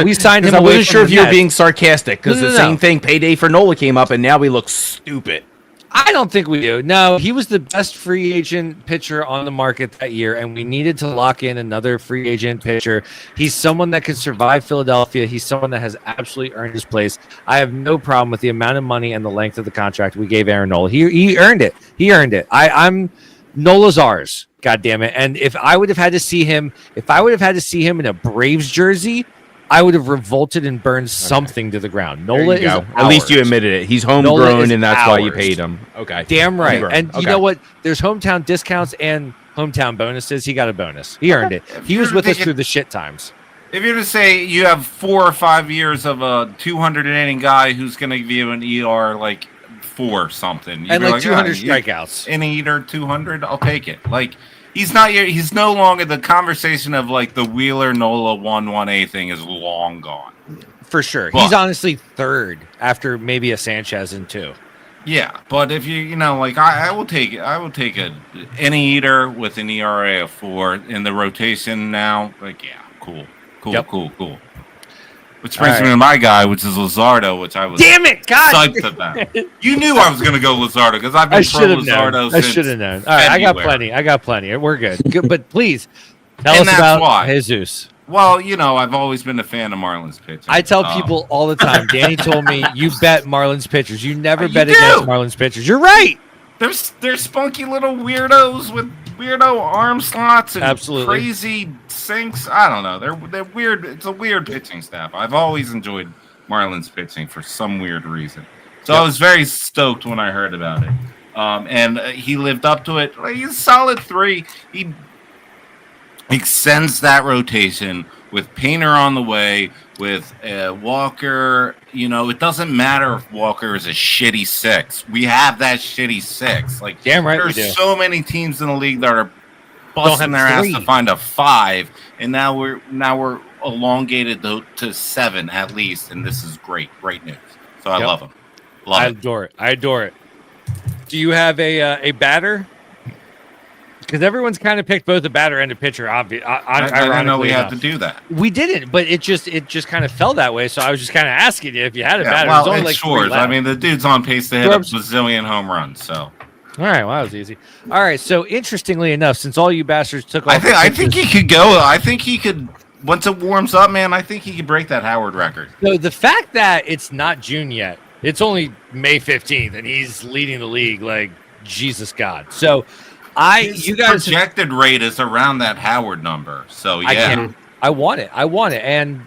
we signed him, I away wasn't from sure the if you were Nets- being sarcastic, because No. the same thing, payday for Nola came up, and now we look stupid. I don't think we do. No, he was the best free agent pitcher on the market that year, and we needed to lock in another free agent pitcher. He's someone that can survive Philadelphia. He's someone that has absolutely earned his place. I have no problem with the amount of money and the length of the contract we gave Aaron Nola. He earned it. He earned it. I'm Nola's ours. God damn it. And if I would have had to see him in a Braves jersey, I would have revolted and burned something to the ground. Nola is ours. At least you admitted it. He's homegrown, and that's why you paid him. Okay. Damn right. Homegrown. And you know what? There's hometown discounts and hometown bonuses. He got a bonus. He earned it. He was with us through the shit times. If you're to say you have 4 or 5 years of a 200-inning guy who's going to give you an ER like 4 something, And like 200 strikeouts. An eater 200, I'll take it. Like, he's no longer the conversation of like the Wheeler Nola 1-1A thing is long gone. For sure. But- He's honestly third after maybe a Sanchez in 2. Yeah, but if I will take it. I will take any eater with an ERA of 4 in the rotation now. Like, yeah, cool. Cool. Which brings me to my guy, which is Luzardo, which I was psyched about. You knew I was going to go Luzardo because I've been pro Luzardo since I should have known. All right, February. I got plenty. We're good. But please tell And us that's about why. Jesus. Well, I've always been a fan of Marlins pitching. I tell people all the time. Danny told me you bet Marlins pitchers. You never bet do. against Marlins pitchers. You're right. They're spunky little weirdos with weirdo arm slots and Absolutely. crazy sinks. I don't know. They're weird. It's a weird pitching staff. I've always enjoyed Marlins pitching for some weird reason. So I was very stoked when I heard about it. And he lived up to it. He's a solid 3. He extends that rotation with Painter on the way, with Walker. It doesn't matter if Walker is a shitty 6. We have that shitty 6. Like, damn right we there's do. so many teams in the league that are busting their ass to find a 5, and now we're elongated to 7 at least, and this is great news. So I love him. I adore it. Do you have a batter? because everyone's kind of picked both a batter and a pitcher. I didn't know we had to do that. We didn't, but it just kind of fell that way. So I was just kind of asking you if you had a batter. Well, it was only it's Schwartz. I mean, the dude's on pace to hit a bazillion home runs. So. All right, well, that was easy. All right, so interestingly enough, since all you bastards took off, I think he could go. I think he could. Once it warms up, man, I think he could break that Howard record. So the fact that it's not June yet, it's only May 15th, and he's leading the league like Jesus God. So you guys projected rate is around that Howard number. So yeah, I want it, and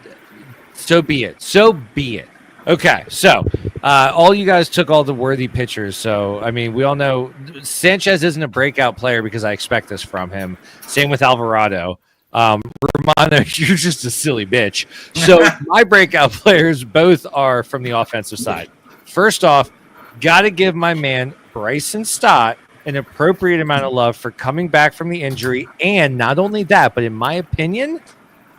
so be it. Okay, so all you guys took all the worthy pitchers. So I mean, we all know Sanchez isn't a breakout player because I expect this from him. Same with Alvarado. Romano, you're just a silly bitch. So my breakout players both are from the offensive side. First off, got to give my man Bryson Stott an appropriate amount of love for coming back from the injury, and not only that, but in my opinion,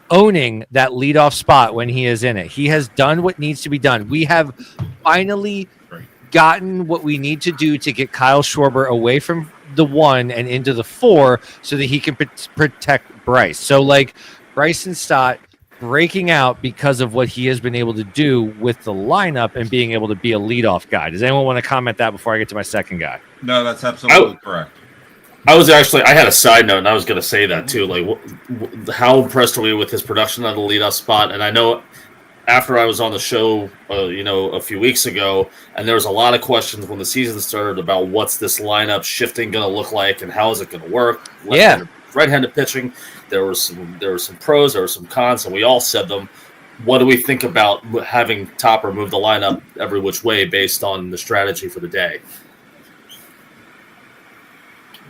owning that leadoff spot when he is in it. He has done what needs to be done. We have finally gotten what we need to do to get Kyle Schwarber away from the 1 and into the 4 so that he can protect Bryce. So like Bryson Stott breaking out because of what he has been able to do with the lineup and being able to be a leadoff guy. Does anyone want to comment that before I get to my second guy? No, that's absolutely correct. I had a side note, and I was going to say that too. Like, how impressed are we with his production on the leadoff spot? And I know after I was on the show, a few weeks ago, and there was a lot of questions when the season started about what's this lineup shifting going to look like and how is it going to work. Right-handed pitching. There were some pros, there were some cons, and we all said them. What do we think about having Topper move the lineup every which way based on the strategy for the day?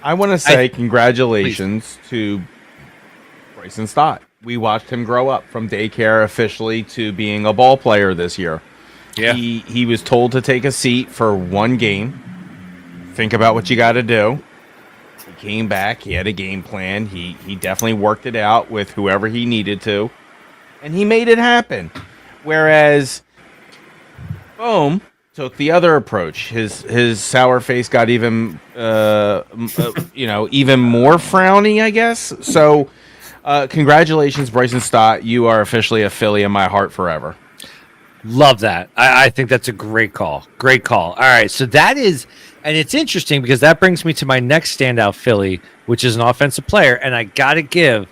I want to say congratulations to Bryson Stott. We watched him grow up from daycare officially to being a ball player this year. Yeah. He was told to take a seat for 1 game. Think about what you got to do. He came back. He had a game plan. He definitely worked it out with whoever he needed to. And he made it happen. Whereas Bohm took the other approach. His sour face got even even more frowny, I guess. So congratulations, Bryson Stott. You are officially a Philly in my heart forever. Love that. I think that's a great call. Great call. All right, so that is, and it's interesting because that brings me to my next standout Philly, which is an offensive player, and I gotta give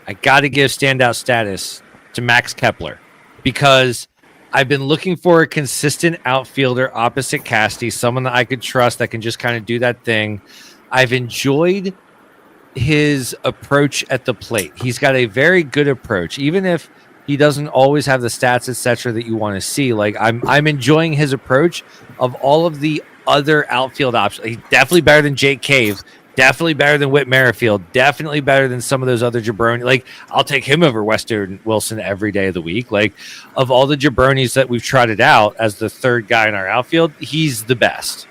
standout status to Max Kepler because I've been looking for a consistent outfielder opposite Casty, someone that I could trust that can just kind of do that thing. I've enjoyed his approach at the plate. He's got a very good approach, even if he doesn't always have the stats, etc., that you want to see. Like I'm enjoying his approach of all of the other outfield options. He's definitely better than Jake Cave. Definitely better than Whit Merrifield. Definitely better than some of those other jabroni. Like, I'll take him over Weston Wilson every day of the week. Like, of all the jabronis that we've trotted out as the third guy in our outfield, he's the best.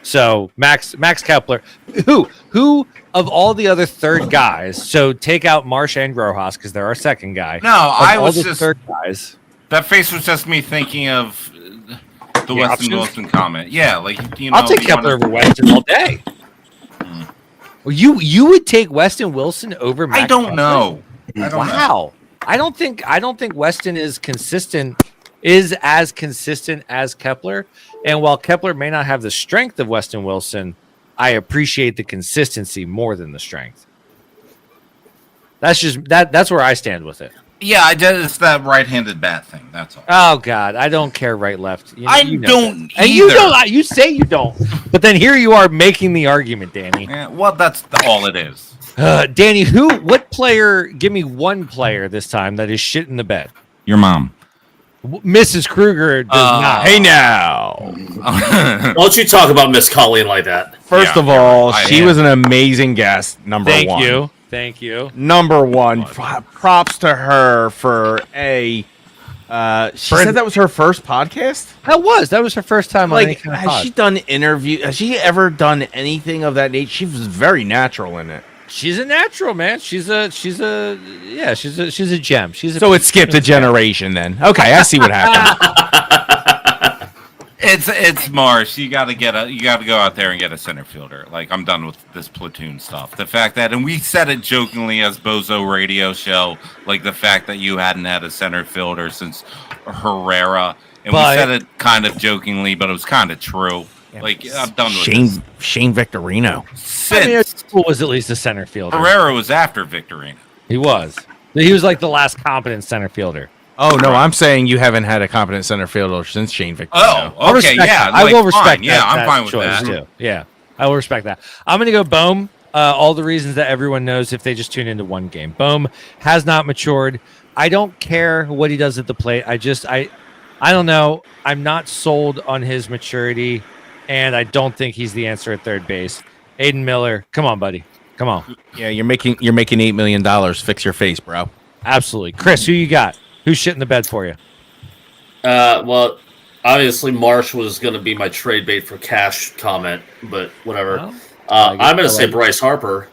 So, Max Kepler, who of all the other third guys, so take out Marsh and Rojas because they're our second guy. No, I was just third guys. That face was just me thinking of the Weston Wilson comment. Yeah, like, I'll take Kepler over Weston all day. Well, you would take Weston Wilson over Max I don't Kepler? know. Wow. I don't think Weston is as consistent as Kepler. And while Kepler may not have the strength of Weston Wilson, I appreciate the consistency more than the strength. That's where I stand with it. Yeah, it's that right-handed bat thing. That's all. Oh God, I don't care right left. I don't either. And you don't. You say you don't, but then here you are making the argument, Danny. Yeah, well, that's all it is. Danny, what player? Give me one player this time that is shit in the bed. Your mom. Mrs. Kruger does not. Hey now. Don't you talk about Miss Colleen like that. First of all, she was an amazing guest. Number one. Thank you. Number one. Props to her for she said that was her first podcast? That was her first time on any kind of pod. She done interview? Has she ever done anything of that nature? She was very natural in it. She's a natural, man. She's a gem. So it skipped a generation then. Okay, I see what happened. It's Marsh. You got to go out there and get a center fielder. Like, I'm done with this platoon stuff. The fact that, and we said it jokingly as Bozo Radio Show, like the fact that you hadn't had a center fielder since Herrera, and we said it kind of jokingly, but it was kind of true. Yeah, like, I'm done with this. Shane Victorino. Who was at least a center fielder? Herrera was after Victorino. He was. He was like the last competent center fielder. Oh, no, I'm saying you haven't had a competent center fielder since Shane Victorino. Oh, okay, yeah. I will respect that. Yeah, I'm fine with that. Too. Yeah, I will respect that. I'm going to go Bohm. All the reasons that everyone knows if they just tune into one game. Bohm has not matured. I don't care what he does at the plate. I don't know. I'm not sold on his maturity, and I don't think he's the answer at third base. Aiden Miller, come on, buddy. Come on. Yeah, you're making $8 million. Fix your face, bro. Absolutely. Chris, who you got? Who's shitting the bed for you? Well, obviously Marsh was going to be my trade bait for cash comment, but whatever. Well, I'm going to say Bryce Harper.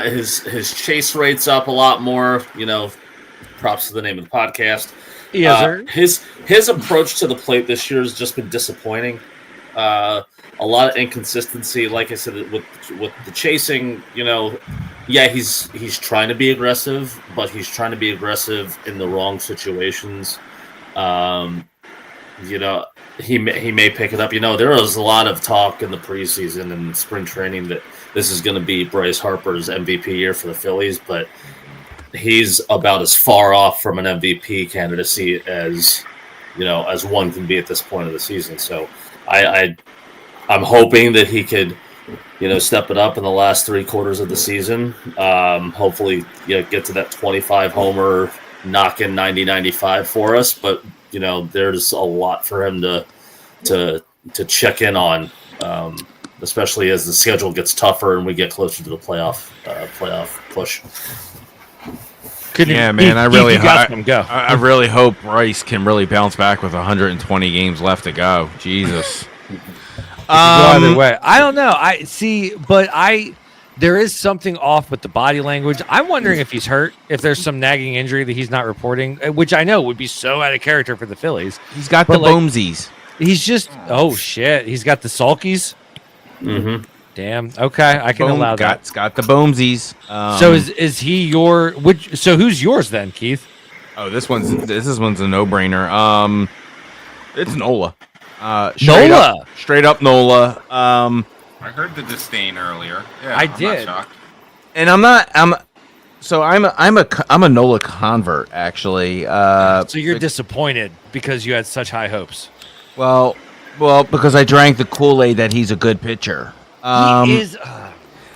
His chase rate's up a lot more. You know, props to the name of the podcast. His approach to the plate this year has just been disappointing. A lot of inconsistency. Like I said, with the chasing, you know. Yeah, he's trying to be aggressive, but he's trying to be aggressive in the wrong situations. You know, he may pick it up. You know, there was a lot of talk in the preseason and spring training that this is going to be Bryce Harper's MVP year for the Phillies, but he's about as far off from an MVP candidacy as, you know, as one can be at this point of the season. So I'm hoping that he could, you know, step it up in the last 3 quarters of the season. Hopefully, you know, get to that 25 homer, knock in 90-95 for us. But, you know, there's a lot for him to check in on, especially as the schedule gets tougher and we get closer to the playoff push. Man, I really hope Bryce can really bounce back with 120 games left to go. Jesus. Either way, I don't know. There is something off with the body language. I'm wondering if he's hurt, if there's some nagging injury that he's not reporting, which I know would be so out of character for the Phillies. He's got the boomsies. He's just shit. He's got the sulkies. Mm-hmm. Damn. Okay, I can allow that. It's got the boomsies. So is he your? So who's yours then, Keith? Oh, this one's a no-brainer. It's Nola. Straight up Nola. I heard the disdain earlier. Yeah, I did. Not shocked. And I'm a Nola convert actually. So you're disappointed because you had such high hopes. Well, because I drank the Kool-Aid that he's a good pitcher. He is.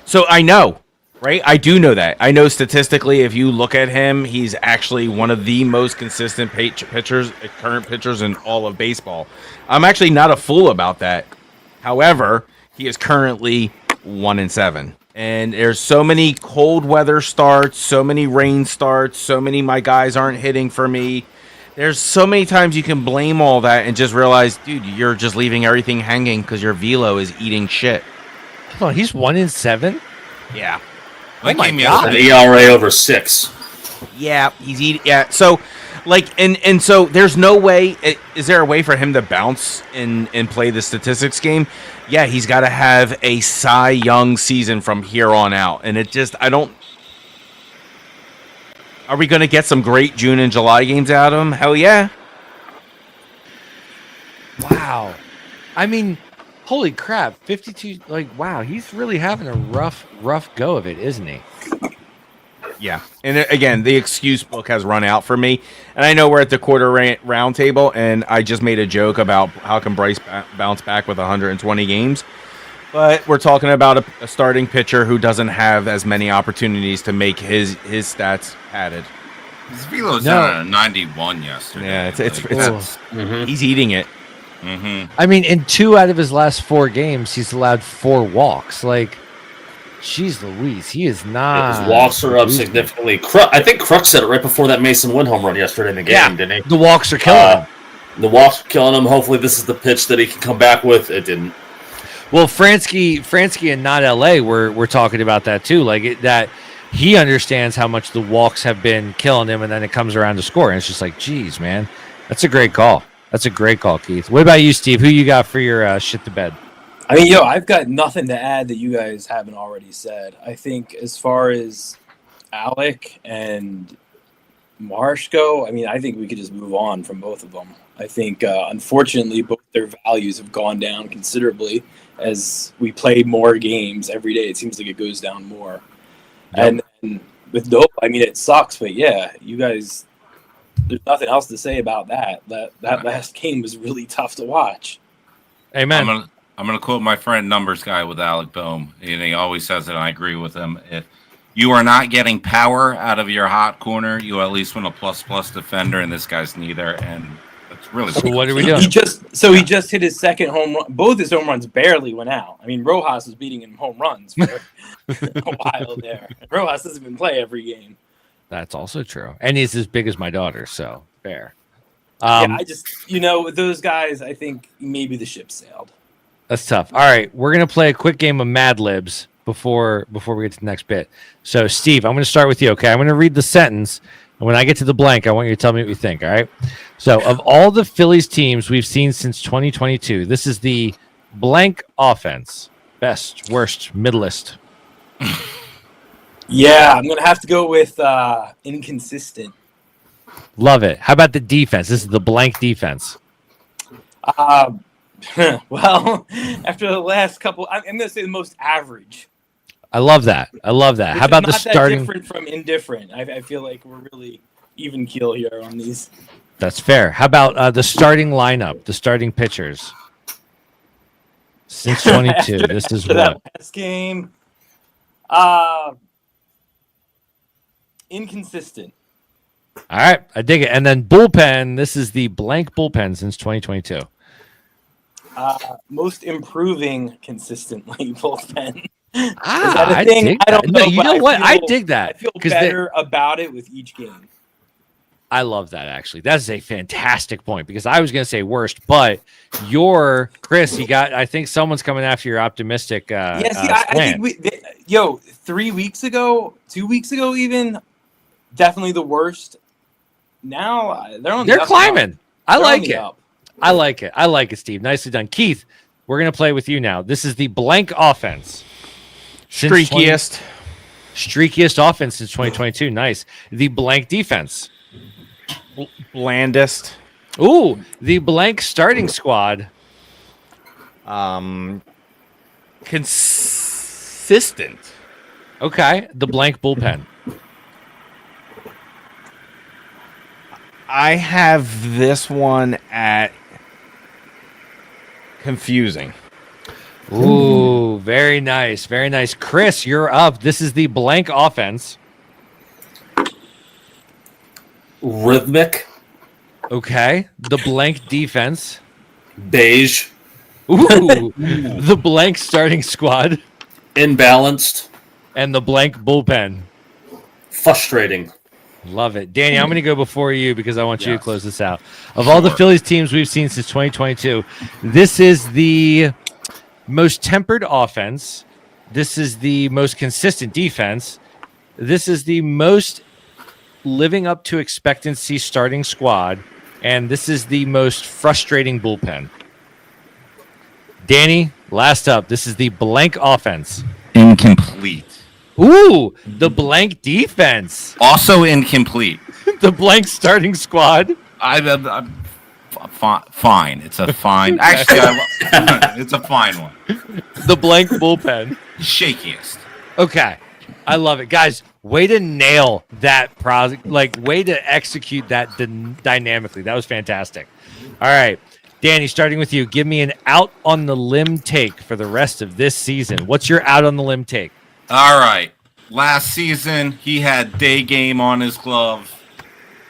So I know, right? I do know that. I know statistically, if you look at him, he's actually one of the most consistent current pitchers in all of baseball. I'm actually not a fool about that. However, he is currently 1-7. And there's so many cold weather starts, so many rain starts, so many my guys aren't hitting for me. There's so many times you can blame all that and just realize, dude, you're just leaving everything hanging because your velo is eating shit. Hold on, he's 1-7? Yeah. Oh my God. An ERA over 6. Yeah, he's eating. Yeah, so and so there's no way. Is there a way for him to bounce and play the statistics game? Yeah, he's got to have a Cy Young season from here on out, and it just I don't. Are we going to get some great June and July games out of him? Hell yeah. Wow. I mean, holy crap, 52, wow, he's really having a rough go of it, isn't he? Yeah. And again, the excuse book has run out for me. And I know we're at the quarter round table, and I just made a joke about how can Bryce bounce back with 120 games. But we're talking about a starting pitcher who doesn't have as many opportunities to make his stats padded. His velo's down at 91 yesterday. Yeah, he's eating it. Mm-hmm. I mean, in 2 out of his last 4 games, he's allowed 4 walks. Jeez Louise, he is not. His walks are up significantly. I think Kruk said it right before that Mason Wynn home run yesterday in the game, didn't he? The walks are killing him. The walks are killing him. Hopefully this is the pitch that he can come back with. It didn't. Well, Fransky and not LA were talking about that too. That he understands how much the walks have been killing him, and then it comes around to score. And it's just geez, man, that's a great call. That's a great call, Keith. What about you, Steve? Who you got for your shit to bed? I mean, I've got nothing to add that you guys haven't already said. I think as far as Alec and Marsh go, I mean, I think we could just move on from both of them. I think, unfortunately, both their values have gone down considerably as we play more games every day. It seems like it goes down more. Yep. And with Dope, I mean, it sucks, but yeah, you guys, there's nothing else to say about that. That last game was really tough to watch. Amen. I'm gonna quote my friend Numbers Guy with Alec Boehm, and he always says it, and I agree with him. If you are not getting power out of your hot corner, you at least want a plus defender, and this guy's neither, and it's really so what are we doing? He just hit his second home run. Both his home runs barely went out. I mean, Rojas was beating him home runs for a while there. Rojas doesn't even play every game. That's also true, and he's as big as my daughter, so fair. Yeah, I just with those guys, I think maybe the ship sailed. That's tough. All right, we're gonna play a quick game of Mad Libs before we get to the next bit. So, Steve, I'm gonna start with you. Okay, I'm gonna read the sentence, and when I get to the blank, I want you to tell me what you think. All right. So, of all the Phillies teams we've seen since 2022, this is the blank offense. Best, worst, middleist. Yeah, I'm gonna have to go with inconsistent. Love it. How about the defense? This is the blank defense. Well, after the last couple, I'm going to say the most average. I love that. How about the starting? Different from indifferent. I feel like we're really even keel here on these. That's fair. How about the starting lineup, the starting pitchers? Since 22, this is what? That last game. Inconsistent. All right, I dig it. And then bullpen, this is the blank bullpen since 2022. Most improving consistently bullpen. Is that a thing? I don't know. You know what? I dig that. I feel better about it with each game. I love that, actually. That's a fantastic point because I was going to say worst, but you're Chris. I think someone's coming after your optimistic. I think 3 weeks ago, 2 weeks ago, even definitely the worst. Now they're climbing. I like it. I like it, Steve. Nicely done. Keith, we're going to play with you now. This is the blank offense. Streakiest offense since 2022. Nice. The blank defense. Blandest. Ooh, the blank starting squad. Consistent. Okay. The blank bullpen. I have this one at confusing. Ooh, very nice. Very nice. Chris, you're up. This is the blank offense. Rhythmic. Okay. The blank defense. Beige. Ooh. The blank starting squad. Imbalanced. And the blank bullpen. Frustrating. Love it. Danny, I'm going to go before you because I want you to close this out. Of all the Phillies teams we've seen since 2022, this is the most tempered offense. This is the most consistent defense. This is the most living up to expectancy starting squad. And this is the most frustrating bullpen. Danny, last up. This is the blank offense. Incomplete. Ooh, the blank defense. Also incomplete. The blank starting squad. I'm fine. It's a fine. Actually, it's a fine one. The blank bullpen. Shakiest. Okay, I love it, guys. Way to nail that project. Way to execute that dynamically. That was fantastic. All right, Danny, starting with you. Give me an out on the limb take for the rest of this season. What's your out on the limb take? All right. Last season, he had day game on his glove.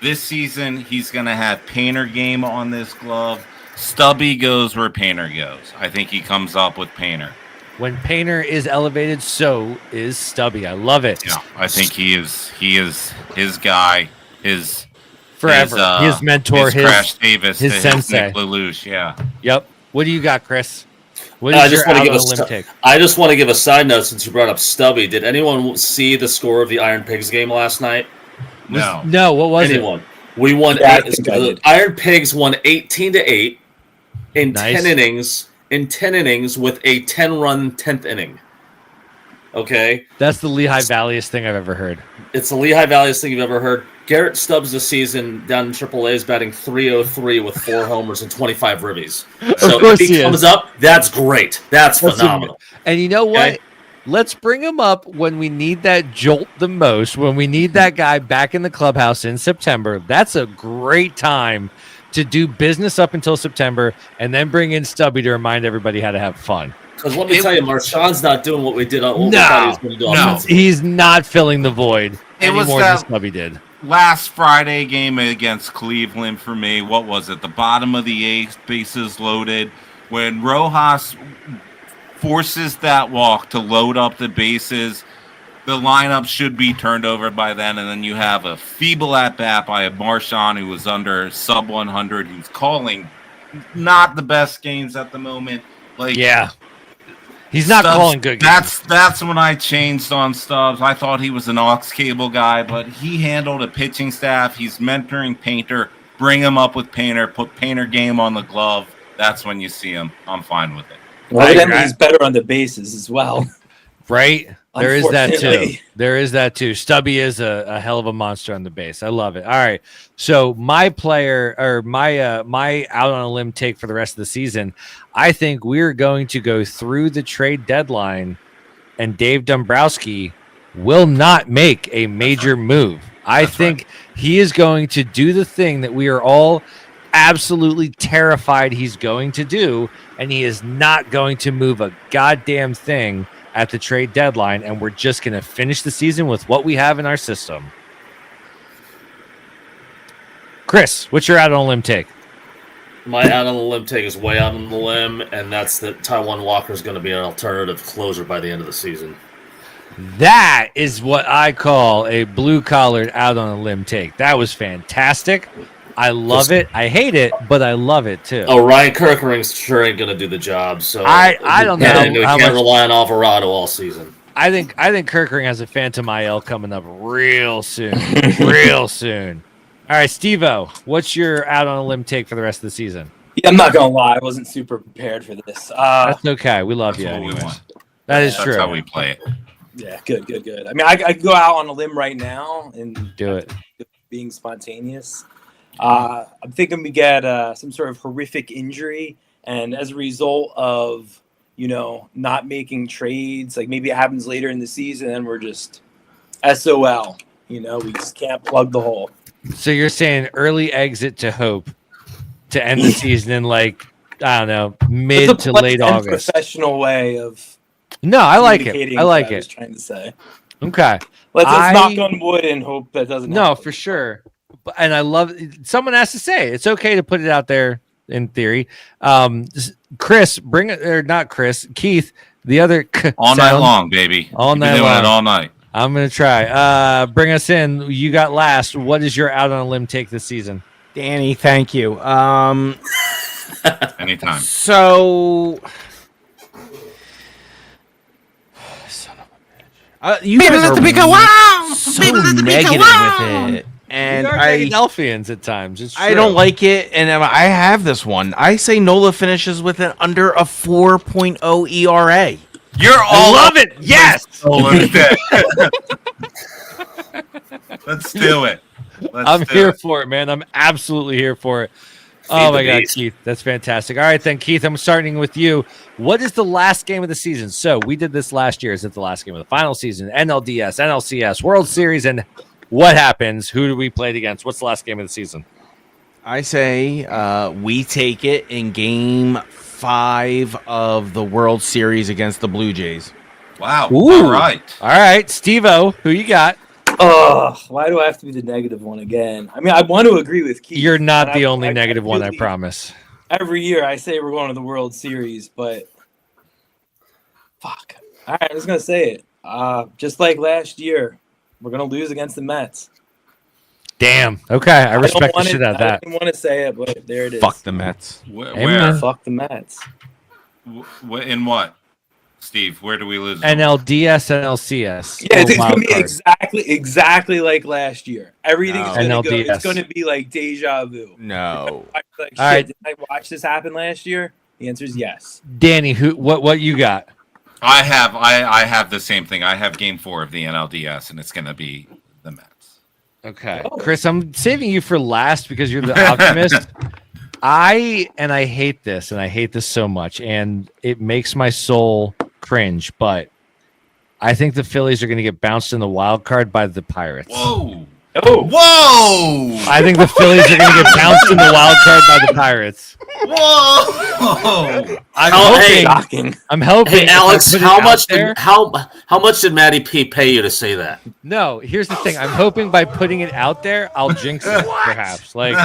This season, he's going to have painter game on this glove. Stubby goes where painter goes. I think he comes up with painter. When painter is elevated, so is Stubby. I love it. Yeah, I think he is his guy, his forever, his mentor, his Crash Davis, his sensei. Nick Lelouch, yeah. Yep. What do you got, Chris? I just want to give a side note since you brought up Stubby. Did anyone see the score of the Iron Pigs game last night? No. No. What was it? We won Yeah, I 8. think I The did. Iron Pigs won 18-8 in Nice. 10 innings. In 10 innings with a 10-run 10th inning. Okay, That's the Lehigh Valleyest thing I've ever heard. it's the Lehigh Valleyest thing you've ever heard. Garrett Stubbs this season down in AAA is batting .303 with 4 homers and 25 ribbies. So course if he he comes is. up, that's great. That's phenomenal. And you know what? Okay. Let's bring him up when we need that jolt the most, when we need that guy back in the clubhouse in September. That's a great time to do business up until September and then bring in Stubby to remind everybody how to have fun. Because let me tell you, Marshawn's not doing what we did on what we No. thought he was going to do. No. offensively. He's not filling the void It any was more than that- Stubby did. Last Friday game against Cleveland for me, what was it? The bottom of the 8th, bases loaded. When Rojas forces that walk to load up the bases, the lineup should be turned over by then, and then you have a feeble at-bat by a Marchand who was under sub 100. He's calling not the best games at the moment. Like, Yeah. He's not Stubbs, calling good games. That's when I changed on Stubbs. I thought he was an aux cable guy, but he handled a pitching staff. He's mentoring Painter. Bring him up with Painter. Put Painter game on the glove. That's when you see him. I'm fine with it. Well, evidently he's better on the bases as well. Right? There is that too. Unfortunately. There is that too. Stubby is a hell of a monster on the base. I love it. All right. So my player or my out on a limb take for the rest of the season, I think we're going to go through the trade deadline and Dave Dombrowski will not make a major move. I think he is going to do the thing that we are all absolutely terrified he's going to do, and he is not going to move a goddamn thing at the trade deadline, and we're just going to finish the season with what we have in our system. Chris, what's your out on a limb take? My out on the limb take is way out on the limb, and that's that Taiwan Walker is going to be an alternative closer by the end of the season. That is what I call a blue-collared out on a limb take. That was fantastic. I love it. I hate it, but I love it too. Oh, Ryan Kirkering sure ain't going to do the job. So I don't know We how can't much- rely on Alvarado all season. I think Kirkering has a Phantom IL coming up real soon. Real soon. All right, Steve-O, what's your out on a limb take for the rest of the season? Yeah, I'm not gonna lie, I wasn't super prepared for this. That's okay. We love That's you what we anyways. want. That is That's true. how we play it. Yeah, good. I mean, I could go out on a limb right now and Do it. being spontaneous. I'm thinking we get some sort of horrific injury, and as a result of not making trades, like maybe it happens later in the season, and we're just SOL. We just can't plug the hole. So you're saying early exit to Hope to end the season in I don't know, mid It's a to polite late and August. professional way of No, I like it. communicating I like what I was it. trying to say. Okay. Let's I- knock on wood and hope that doesn't. No, happen. for sure. And I love someone has to say it's okay to put it out there in theory. Chris, bring it or not Chris, Keith, the other All night long, baby. All You've been night doing long. it all night. I'm gonna try. Bring us in. You got last. What is your out on a limb take this season? Danny, thank you. Anytime. So, son of a bitch. You guys are so negative with it, and We are Philadelphians at times. It's I true. don't like it, and I have this one. I say Nola finishes with an under a 4.0 ERA. You're I all love it. Yes. Let's do it. I'm here for it, man. I'm absolutely here for it. Oh my God, beast. Keith, that's fantastic. All right, then, Keith, I'm starting with you. What is the last game of the season? So we did this last year. Is it the last game of the final season? NLDS, NLCS, World Series, and what happens? Who do we play it against? What's the last game of the season? I say we take it in Game 5 of the World Series against the Blue Jays. Wow. Ooh. All right. All right, Steve-O, who you got? Why do I have to be the negative one again? I mean, I want to agree with Keith. You're not and the I- only I negative one, I really- promise. Every year I say we're going to the World Series, but fuck. All right, I'm just gonna say it. Just like last year, we're gonna lose against the Mets. Damn. Okay, I respect the shit out of I that. didn't want to say it, but there it is. Fuck the Mets. Amen. Fuck the Mets. In what? Steve? Where do we lose? NLDS and LCS. Yeah, it's going to be exactly like last year. Everything's going to go. It's going to be like deja vu. No. Like, all right. Did I watch this happen last year? The answer is yes. Danny, what you got? I have the same thing. I have Game 4 of the NLDS, and it's going to be the Mets. Okay, Chris, I'm saving you for last because you're the optimist. I hate this, and I hate this so much, and it makes my soul cringe. But I think the Phillies are going to get bounced in the wild card by the Pirates. Whoa! Oh. Whoa! I think the Phillies are going to get bounced in the wild card by the Pirates. Whoa! I'm hoping. Hey, Alex, how much did Matty P pay you to say that? No, here's the thing. I'm hoping by putting it out there, I'll jinx it, perhaps. Like,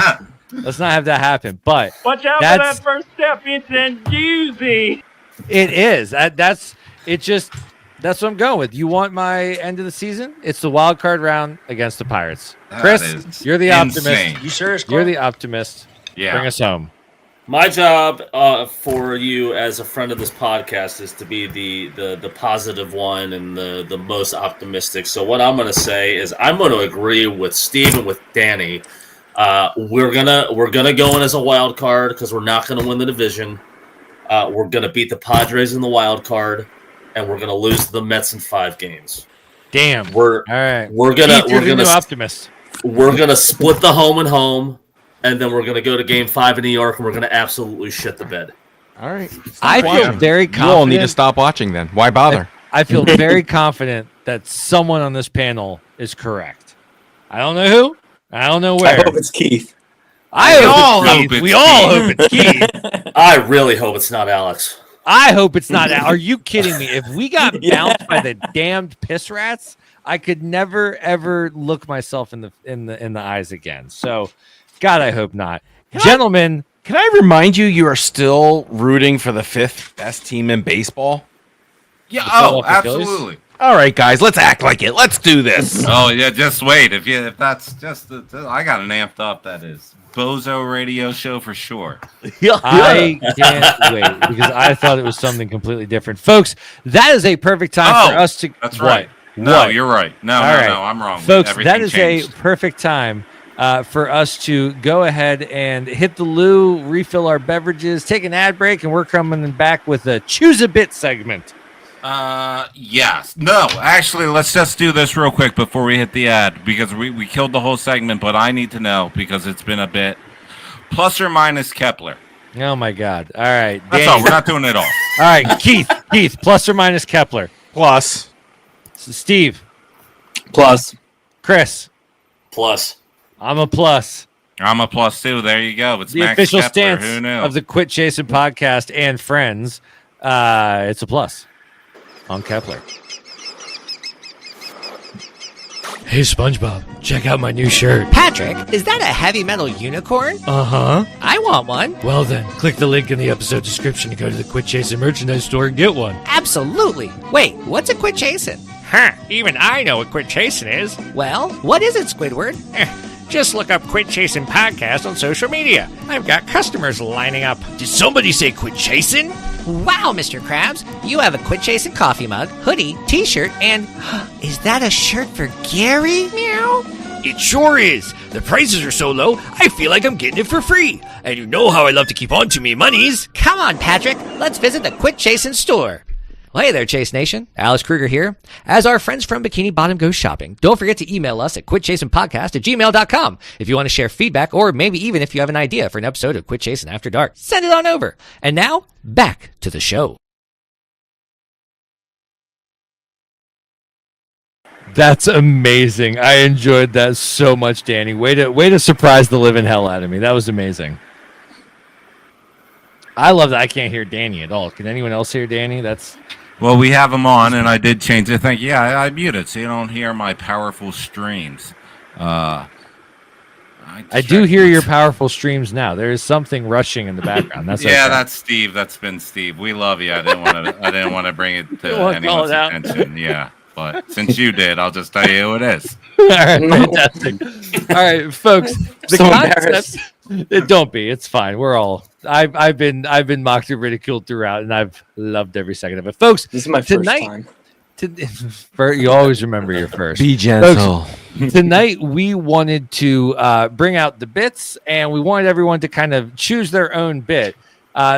let's not have that happen. But watch out for that first step. It's a doozy. It is. That's what I'm going with. You want my end of the season? It's the wild card round against the Pirates. Chris, you're the optimist. You serious? You're the optimist. Yeah. Bring us home. My job for you as a friend of this podcast is to be the positive one and the most optimistic. So what I'm going to say is I'm going to agree with Steve and with Danny. We're gonna go in as a wild card because we're not going to win the division. We're going to beat the Padres in the wild card, and we're going to lose to the Mets in 5 games. Damn. We're gonna optimist. We're gonna split the home and home. And then we're going to go to Game 5 in New York, and we're going to absolutely shit the bed. All right. I feel very confident. You all need to stop watching then. Why bother? I feel very confident that someone on this panel is correct. I don't know who. I don't know where. I hope it's Keith. We all hope it's Keith. I really hope it's not Alex. I hope it's not. Are you kidding me? If we got bounced by the damned piss rats, I could never ever look myself in the eyes again. So, God, I hope not. Gentlemen, can I remind you are still rooting for the 5th best team in baseball? Yeah, absolutely. All right, guys, let's act like it. Let's do this. Oh, yeah, just wait. If that's just I got an amped up, that is. Bozo radio show for sure. I can't wait because I thought it was something completely different. Folks, that is a perfect time for us to... That's right. No, you're right. No, I'm wrong. Folks, that is a perfect time for us to go ahead and hit the loo, refill our beverages, take an ad break, and we're coming back with a Choose a Bit segment. Yes. No, actually, let's just do this real quick before we hit the ad because we killed the whole segment, but I need to know because it's been a bit. Plus or minus Kepler. Oh, my God. All right. That's all. We're not doing it all. All right. Keith, plus or minus Kepler. Plus. Steve. Plus. Chris. Plus. I'm a plus. I'm a plus too. There you go. It's the Max official Kepler. stance of the Quit Chasin Podcast and friends. It's a plus on Kepler. Hey, SpongeBob, check out my new shirt. Patrick, is that a heavy metal unicorn? Uh-huh. I want one. Well then, click the link in the episode description to go to the Quit Chasin merchandise store and get one. Absolutely. Wait, what's a Quit Chasin? Huh, even I know what Quit Chasin is. Well, what is it, Squidward? Just look up Quit Chasin Podcast on social media. I've got customers lining up. Did somebody say Quit Chasin? Wow, Mr. Krabs, you have a Quit Chasin coffee mug, hoodie, t-shirt, and is that a shirt for Gary? Meow. It sure is. The prices are so low, I feel like I'm getting it for free. And you know how I love to keep on to me monies. Come on, Patrick, let's visit the Quit Chasin store. Well, hey there, Chase Nation. Alex Kruger here. As our friends from Bikini Bottom go shopping, don't forget to email us at quitchasinpodcast@gmail.com if you want to share feedback or maybe even if you have an idea for an episode of Quit Chasin After Dark. Send it on over. And now, back to the show. That's amazing. I enjoyed that so much, Danny. Way to surprise the living hell out of me. That was amazing. I love that I can't hear Danny at all. Can anyone else hear Danny? Well, we have him on, and I did change it. I muted so you don't hear my powerful streams. I do hear your powerful streams now. There is something rushing in the background. That's okay. That's Steve. That's been Steve. We love you. I didn't want to bring it to anyone's attention. Yeah, but since you did, I'll just tell you who it is. All right, fantastic. All right, folks. The concept. Don't be. It's fine. We're all I've been mocked and ridiculed throughout, and I've loved every second of it, folks. This is my first time. You always remember your first. Be gentle. Folks, tonight we wanted to bring out the bits, and we wanted everyone to kind of choose their own bit.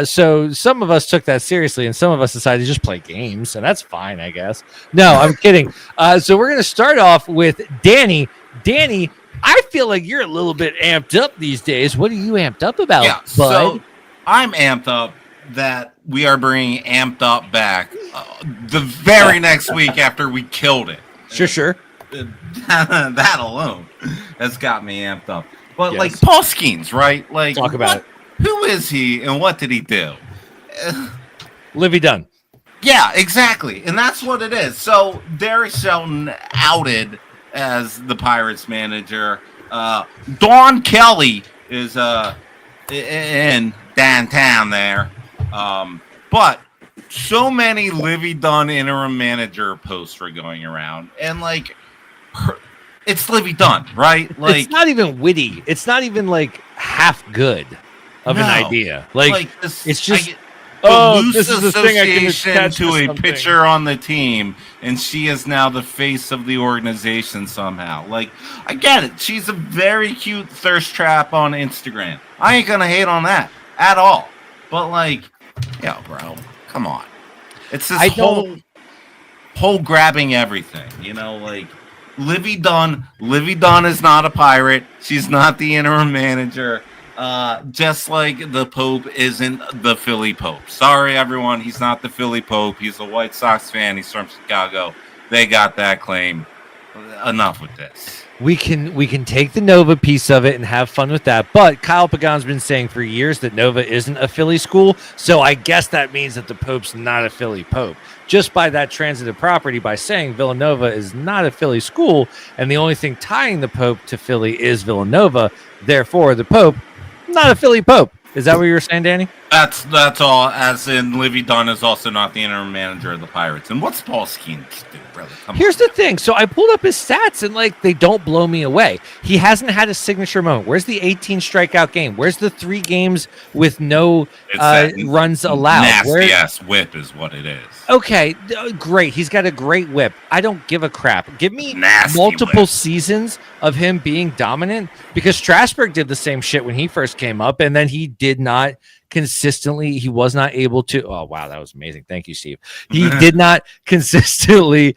So some of us took that seriously, and some of us decided to just play games, and that's fine, I guess. No, I'm kidding. So we're gonna start off with Danny. Danny, I feel like you're a little bit amped up these days. What are you amped up about, bud? So I'm amped up that we are bringing Amped Up back the very next week after we killed it. Sure. That alone has got me amped up. But like Paul Skeens, right? Like, talk about it. Who is he and what did he do? Livy Dunn. Yeah, exactly. And that's what it is. So Derek Shelton outed as the Pirates manager. Don Kelly is in downtown there. But so many Livy Dunn interim manager posts were going around. And like it's Livy Dunn, right? Like it's not even witty. It's not even like half good of an idea. Like this, it's just loose association to a pitcher on the team, and she is now the face of the organization somehow. Like, I get it. She's a very cute thirst trap on Instagram. I ain't gonna hate on that at all. But like, yo, bro, come on. It's this whole grabbing everything, you know, like Livy Dunn is not a Pirate. She's not the interim manager. Just like the Pope isn't the Philly Pope. Sorry, everyone. He's not the Philly Pope. He's a White Sox fan. He's from Chicago. They got that claim. Enough with this. We can take the Nova piece of it and have fun with that. But Kyle Pagan's been saying for years that Nova isn't a Philly school. So I guess that means that the Pope's not a Philly Pope. Just by that transitive property, by saying Villanova is not a Philly school, and the only thing tying the Pope to Philly is Villanova. Therefore, the Pope, not a Philly Pope. Is that what you were saying, Danny? That's all. As in, Livy Dunn is also not the interim manager of the Pirates. And what's Paul Skeens do, brother? Here's the thing. So I pulled up his stats, and like they don't blow me away. He hasn't had a signature moment. Where's the 18 strikeout game? Where's the 3 games with no runs allowed? Nasty ass whip is what it is. Okay, great. He's got a great whip. I don't give a crap. Give me multiple seasons of him being dominant, because Strasburg did the same shit when he first came up, and then he did not consistently. He was not able to. Oh wow, that was amazing. Thank you, Steve. He did not consistently.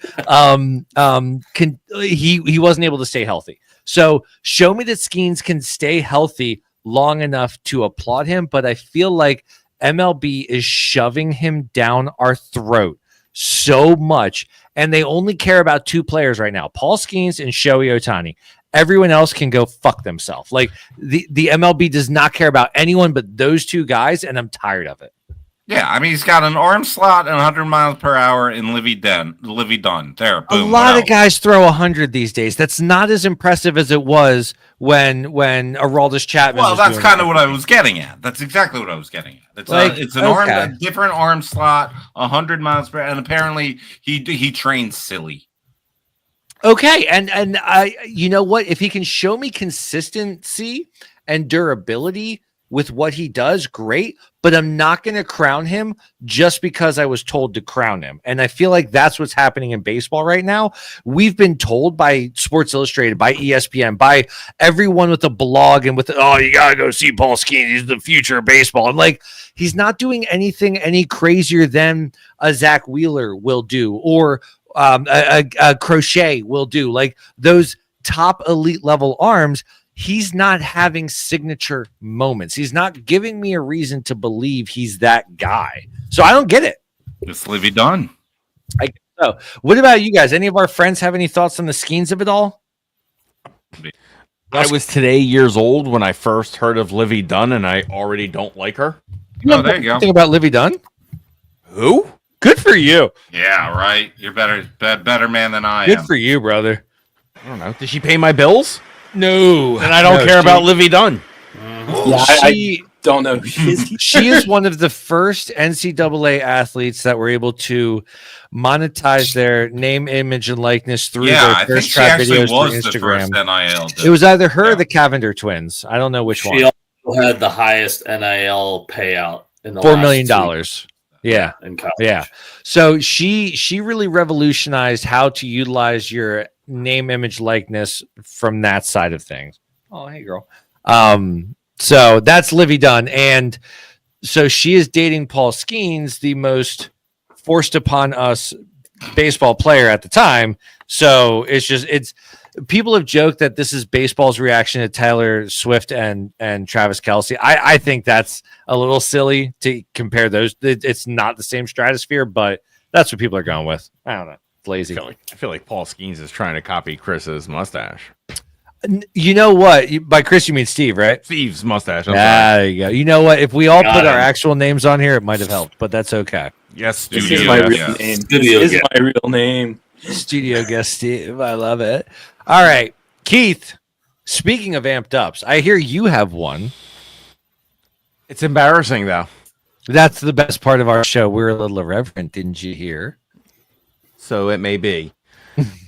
He wasn't able to stay healthy. So show me that Skeens can stay healthy long enough to applaud him. But I feel like MLB is shoving him down our throat so much, and they only care about 2 players right now: Paul Skeens and Shohei Ohtani. Everyone else can go fuck themselves. Like the MLB does not care about anyone but those 2 guys, and I'm tired of it. Yeah, I mean, he's got an arm slot and 100 miles per hour in Livy Dunn. There, boom. A lot of guys throw 100 these days. That's not as impressive as it was when Aroldis Chapman. Well, that's kind of what I was getting at. That's exactly what I was getting at. It's a different arm slot, 100 miles per hour, and apparently he trains silly. Okay, and I, you know what? If he can show me consistency and durability with what he does, great. But I'm not going to crown him just because I was told to crown him. And I feel like that's what's happening in baseball right now. We've been told by Sports Illustrated, by ESPN, by everyone with a blog and with, you got to go see Paul Skeens. He's the future of baseball. And like, he's not doing anything any crazier than a Zach Wheeler will do, or a Crochet will do. Like those top elite level arms, he's not having signature moments. He's not giving me a reason to believe he's that guy. So I don't get it. It's Livy Dunn. I guess so. What about you guys? Any of our friends have any thoughts on the Skeens of it all? I was today years old when I first heard of Livy Dunn, and I already don't like her. Oh, there you go. Think about Livy Dunn? Who? Good for you. Yeah, right. You're better man than I am. Good for you, brother. I don't know. Did she pay my bills? No. And I don't care about Livy Dunn. Yeah, I don't know who she is. She is one of the first NCAA athletes that were able to monetize their name, image, and likeness through their thirst trap videos through Instagram. NIL. It was either her or the Cavender twins. I don't know which one. She also also had the highest NIL payout in the $4 million. Yeah. In college. Yeah. So she really revolutionized how to utilize your name, image, likeness from that side of things. Oh, hey girl. So that's Livy Dunn. And so she is dating Paul Skeens, the most forced upon us baseball player at the time. So it's people have joked that this is baseball's reaction to Taylor Swift and Travis Kelce. I think that's a little silly to compare those. It's not the same stratosphere, but that's what people are going with. I don't know. It's lazy. I feel like Paul Skeens is trying to copy Chris's mustache. You know what? By Chris, you mean Steve, right? Steve's mustache. There you go. You know what? If we all put our actual names on here, it might have helped, but that's okay. Yes, this is my real name. This is my real name. Studio guest Steve. I love it. All right, Keith. Speaking of amped ups, I hear you have one. It's embarrassing though. That's the best part of our show. We're a little irreverent, didn't you hear? So it may be.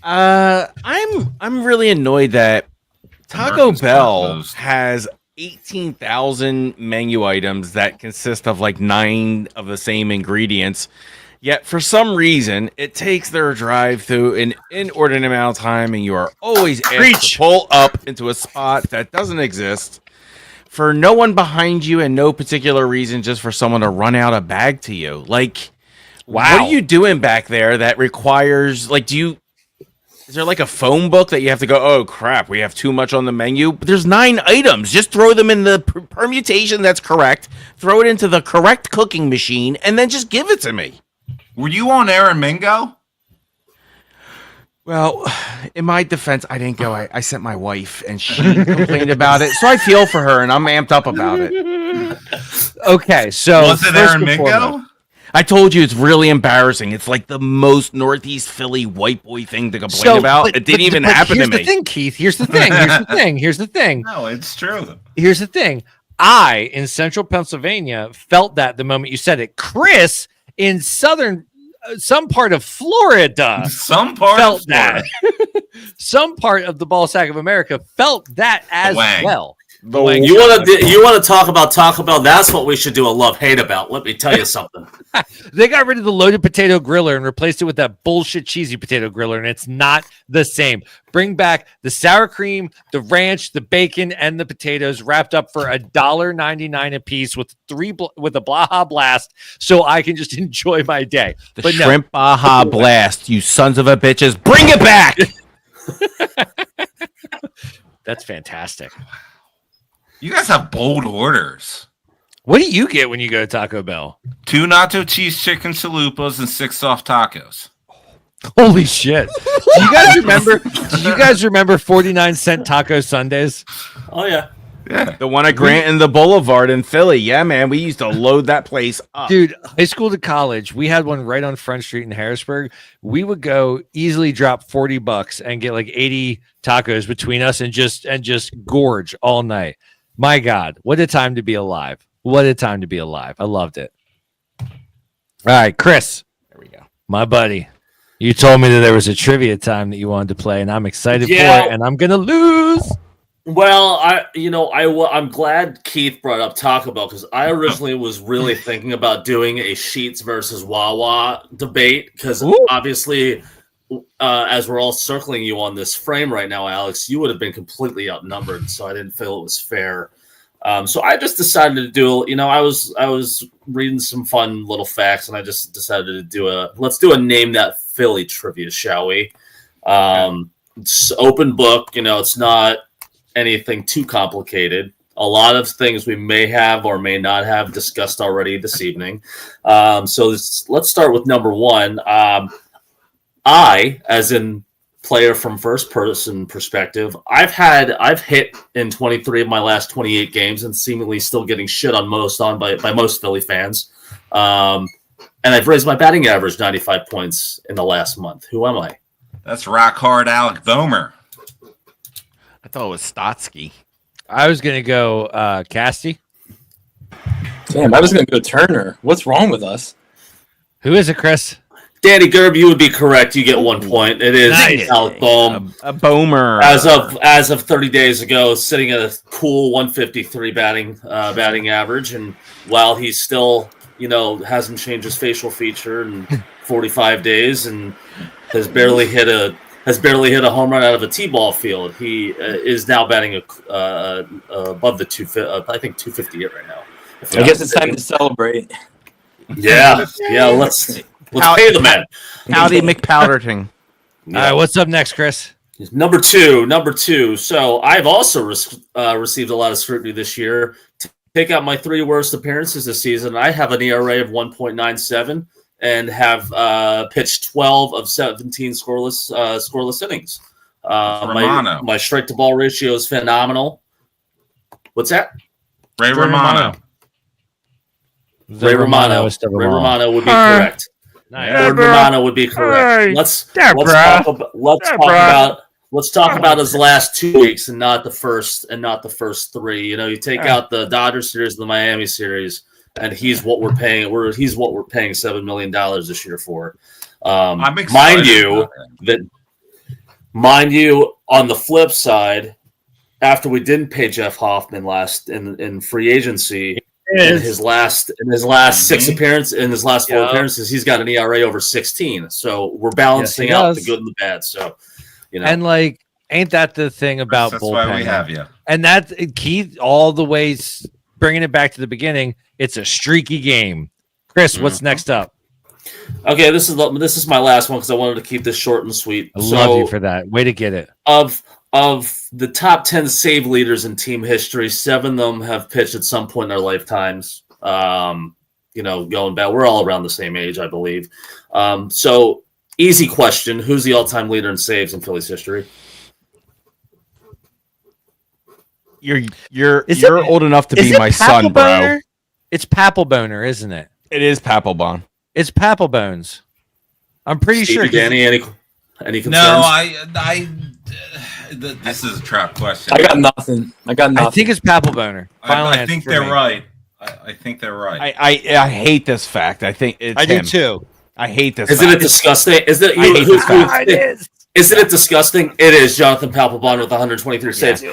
I'm really annoyed that Taco Bell has 18,000 menu items that consist of like 9 of the same ingredients. Yet for some reason, it takes their drive-through an inordinate amount of time, and you are always asked to pull up into a spot that doesn't exist for no one behind you and no particular reason, just for someone to run out a bag to you. Like, wow, what are you doing back there that requires like? Is there like a phone book that you have to go, oh crap, we have too much on the menu? But there's 9 items. Just throw them in the permutation that's correct. Throw it into the correct cooking machine, and then just give it to me. Were you on air in Mingo? Well, in my defense, I didn't go. I sent my wife, and she complained about it. So I feel for her, and I'm amped up about it. Okay, so was it Aaron Mingo? I told you it's really embarrassing. It's like the most Northeast Philly white boy thing to complain about. It didn't even happen to me. Here's the thing, Keith. Here's the thing. No, it's true. Here's the thing. I, in central Pennsylvania, felt that the moment you said it. Chris, in some part of Florida, some part of the ball sack of America felt that as well. You want to talk about Taco Bell? That's what we should do a love-hate about. Let me tell you something. They got rid of the loaded potato griller and replaced it with that bullshit cheesy potato griller, and it's not the same. Bring back the sour cream, the ranch, the bacon, and the potatoes wrapped up for $1.99 a piece with a Baja Blast, so I can just enjoy my day. The shrimp Baja Blast, you sons of a bitches, bring it back! That's fantastic. You guys have bold orders. What do you get when you go to Taco Bell? 2 nacho cheese chicken chalupas and 6 soft tacos. Holy shit. Do you guys remember 49-cent taco Sundays? Oh, yeah. Yeah. The one at Grant and the Boulevard in Philly. Yeah, man. We used to load that place up. Dude, high school to college, we had one right on Front Street in Harrisburg. We would go easily drop $40 and get like 80 tacos between us and just gorge all night. My God, what a time to be alive. What a time to be alive. I loved it. All right, Chris. There we go. My buddy. You told me that there was a trivia time that you wanted to play, and I'm excited for it, and I'm going to lose. Well, I'm glad Keith brought up Taco Bell, because I originally was really thinking about doing a Sheetz versus Wawa debate, because obviously, as we're all circling you on this frame right now, Alex, you would have been completely outnumbered, so I didn't feel it was fair. So I just decided to do, I was reading some fun little facts, and I just decided to let's do a Name That Philly trivia, shall we? It's open book, it's not anything too complicated. A lot of things we may have or may not have discussed already this evening. So let's start with number 1. I, as in player from first person perspective, I've hit in 23 of my last 28 games and seemingly still getting shit on by most Philly fans. And I've raised my batting average 95 points in the last month. Who am I? That's rock hard Alec Boehmer. I thought it was Stotsky. I was going to go Casty. Damn, I was going to go Turner. What's wrong with us? Who is it, Chris? Danny Gerb, you would be correct. You get 1 point. It is Alec Bohm. A Boehmer. As of 30 days ago, sitting at a cool 153 batting average, and while he's still, hasn't changed his facial feature in 45 days, and has barely hit a home run out of a T-ball field, he is now batting above the 258 right now. I guess it's time to celebrate. Yeah. Let's pay the man. Howdy McPowderton. All right, what's up next, Chris? Number two. So I've also received a lot of scrutiny this year. To take out my 3 worst appearances this season, I have an ERA of 1.97 and have pitched 12 of 17 scoreless innings. My strike to ball ratio is phenomenal. What's that? Ray Romano. Ray Romano would be correct. Nice. Romano would be correct. Let's talk about his last 2 weeks and not the first 3. You take out the Dodgers series and the Miami series, and he's what we're paying. He's what we're paying $7 million this year for. Mind you, on the flip side, after we didn't pay Jeff Hoffman last in free agency. In his last 6 appearances, in his last 4 appearances, he's got an ERA over 16. So we're balancing out the good and the bad. So, and ain't that the thing about bullpen? That's why we have you. And that's key all the ways. Bringing it back to the beginning, it's a streaky game. Chris, what's next up? Okay, this is my last one because I wanted to keep this short and sweet. I love you for that. Way to get it. Of the top 10 save leaders in team history, 7 of them have pitched at some point in their lifetimes. Going back, we're all around the same age, I believe. So, easy question: who's the all-time leader in saves in Phillies history? You're old enough to be my son, bro. It's Papelboner, isn't it? It is Papelbon. It's Papelbones. I'm pretty sure. Danny, any concerns? No, this is a trap question. I got nothing. I think it's Papelboner. I think they're right. I think they're right. I hate this fact. I think it's him. Do too. I hate this. Isn't it disgusting? Isn't it disgusting? It is Jonathan Papelbon with 123 saves.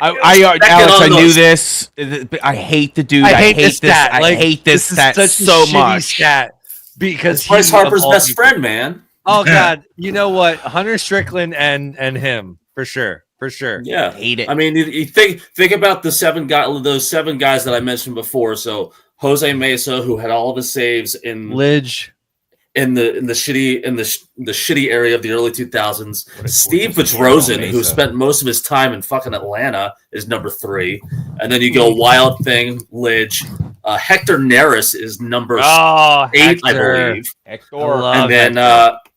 Alex, I knew this. I hate the dude. I hate this stat. I hate this stat so much. Stat because Bryce Harper's best friend, man. Oh God, you know what? Hunter Strickland and him for sure. Yeah, hate it. I mean, you think about those 7 guys that I mentioned before. So Jose Mesa, who had all of his saves in Lidge. In the shitty area of the early 2000s. Steve Bedrosian, who spent most of his time in fucking Atlanta, is number 3. And then you go Wild Thing, Lidge. Hector Neris is number 8, I believe. Hector.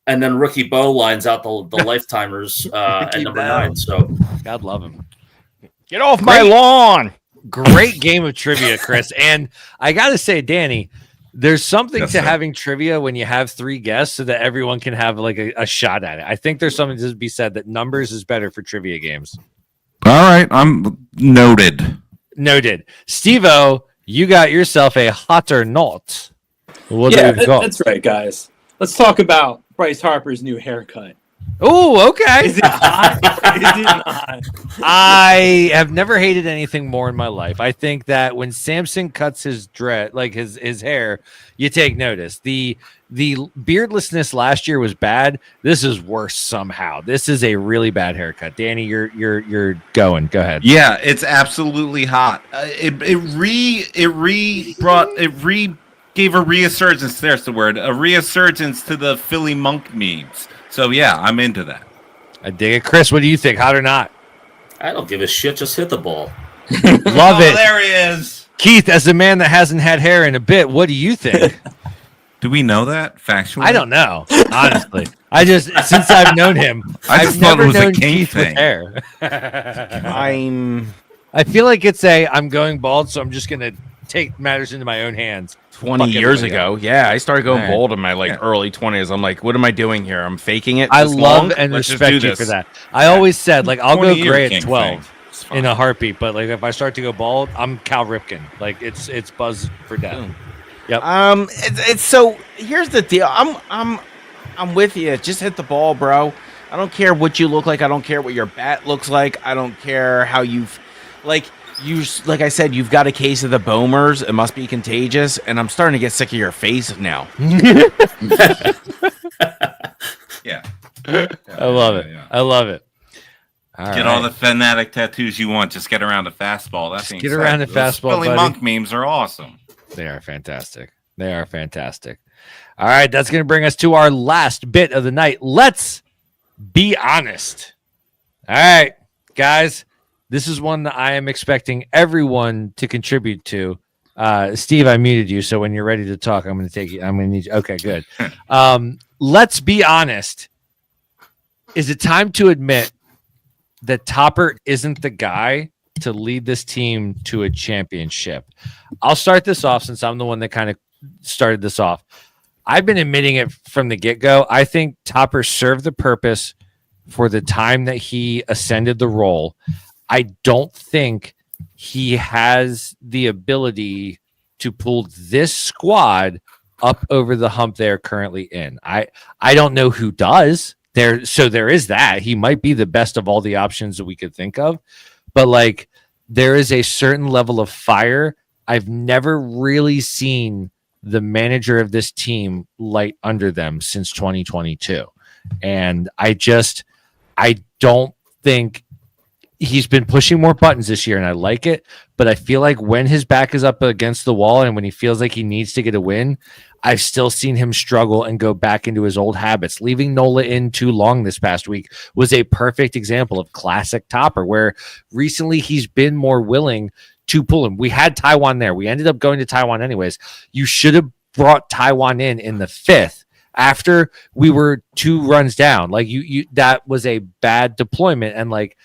And then Rookie Bo lines out the lifetimers at number 9. So God love him. Get off my lawn. Great game of trivia, Chris. And I gotta say, Danny, there's something to having trivia when you have 3 guests so that everyone can have a shot at it. I think there's something to be said that numbers is better for trivia games. All right, I'm noted. Steve-O, you got yourself a hot or not. That's right, guys. Let's talk about Bryce Harper's new haircut. Oh, okay. Is it hot? Is it not? I have never hated anything more in my life. I think that when Samson cuts his his hair, you take notice. The beardlessness last year was bad. This is worse somehow. This is a really bad haircut. Danny, you're going. Go ahead. Yeah, it's absolutely hot. It gave a resurgence. There's the word. A resurgence to the Philly monk memes. So, yeah, I'm into that. I dig it. Chris, what do you think? Hot or not? I don't give a shit. Just hit the ball. Love it. There he is. Keith, as a man that hasn't had hair in a bit, what do you think? Do we know that factually? I don't know, honestly. Since I've known him, I've never known Keith with hair. I feel like it's I'm going bald, so I'm just going to take matters into my own hands. 20 years ago. Yeah, I started going bald in my early 20s. I'm like, what am I doing here? I'm faking it. I love and respect you for that. I always said, I'll go gray at 12 in a heartbeat, but if I start to go bald, I'm Cal Ripken. It's Buzz for death. Yep. It's so here's the deal. I'm with you. Just hit the ball, bro. I don't care what you look like. I don't care what your bat looks like. I don't care how you've, like I said, you've got a case of the Boemers. It must be contagious, and I'm starting to get sick of your face now. Yeah. I love it. I love it. Get all the fanatic tattoos you want. Just get around the fastball. That's get around the fastball. Billy Monk memes are awesome. They are fantastic. All right, that's going to bring us to our last bit of the night. Let's be honest. All right, guys, this is one that I am expecting everyone to contribute to. Steve, I muted you, so when you're ready to talk, I'm going to take you. I'm going to need you. Okay, good. Let's be honest. Is it time to admit that Topper isn't the guy to lead this team to a championship? I'll start this off since I'm the one that kind of started this off. I've been admitting it from the get-go. I think Topper served the purpose for the time that he ascended the role. I don't think he has the ability to pull this squad up over the hump they're currently in. I don't know who does. There is that. He might be the best of all the options that we could think of. But, like, there is a certain level of fire I've never really seen the manager of this team light under them since 2022. And I don't think he's been pushing more buttons this year, and I like it. But I feel like when his back is up against the wall and when he feels like he needs to get a win, I've still seen him struggle and go back into his old habits. Leaving Nola in too long this past week was a perfect example of classic Topper, where recently he's been more willing to pull him. We had Taiwan there. We ended up going to Taiwan anyways. You should have brought Taiwan in the 5th after we were 2 runs down. Like you that was a bad deployment. And like,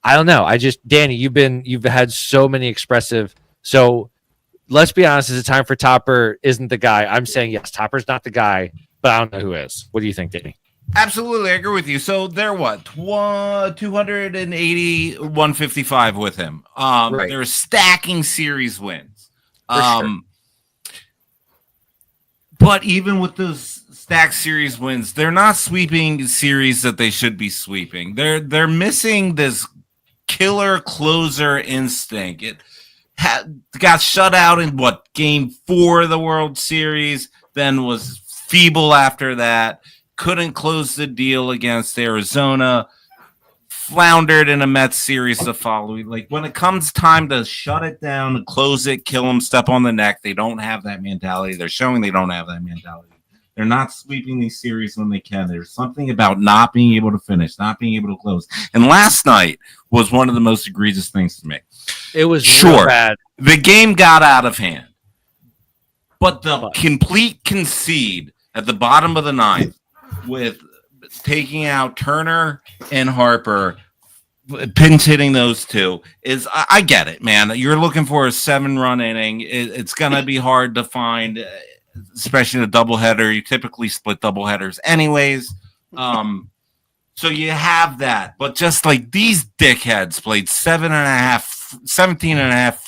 I don't know. Danny, you've had so many expressive. So let's be honest. Is it time for Topper isn't the guy? I'm saying yes, Topper's not the guy, but I don't know who is. What do you think, Danny? Absolutely, I agree with you. So they're 280, 155 with him. Right. They're stacking series wins. Sure. But even with those stacked series wins, they're not sweeping series that they should be sweeping. They're missing this killer closer instinct. It got shut out in game 4 of the World Series, then was feeble after that. Couldn't close the deal against Arizona, floundered in a Mets series the following. Like, when it comes time to shut it down, close it, kill them, step on the neck, they don't have that mentality. They're showing they don't have that mentality. They're not sweeping these series when they can. There's something about not being able to finish, not being able to close. And last night was one of the most egregious things to me. It was sure bad. The game got out of hand, but the complete concede at the bottom of the 9th, with taking out Turner and Harper, pinch hitting those two, is I get it, man. You're looking for a 7-run inning. It's going to be hard to find, especially in a doubleheader. You typically split doubleheaders anyways. So you have that. But just like these dickheads played 17 and a half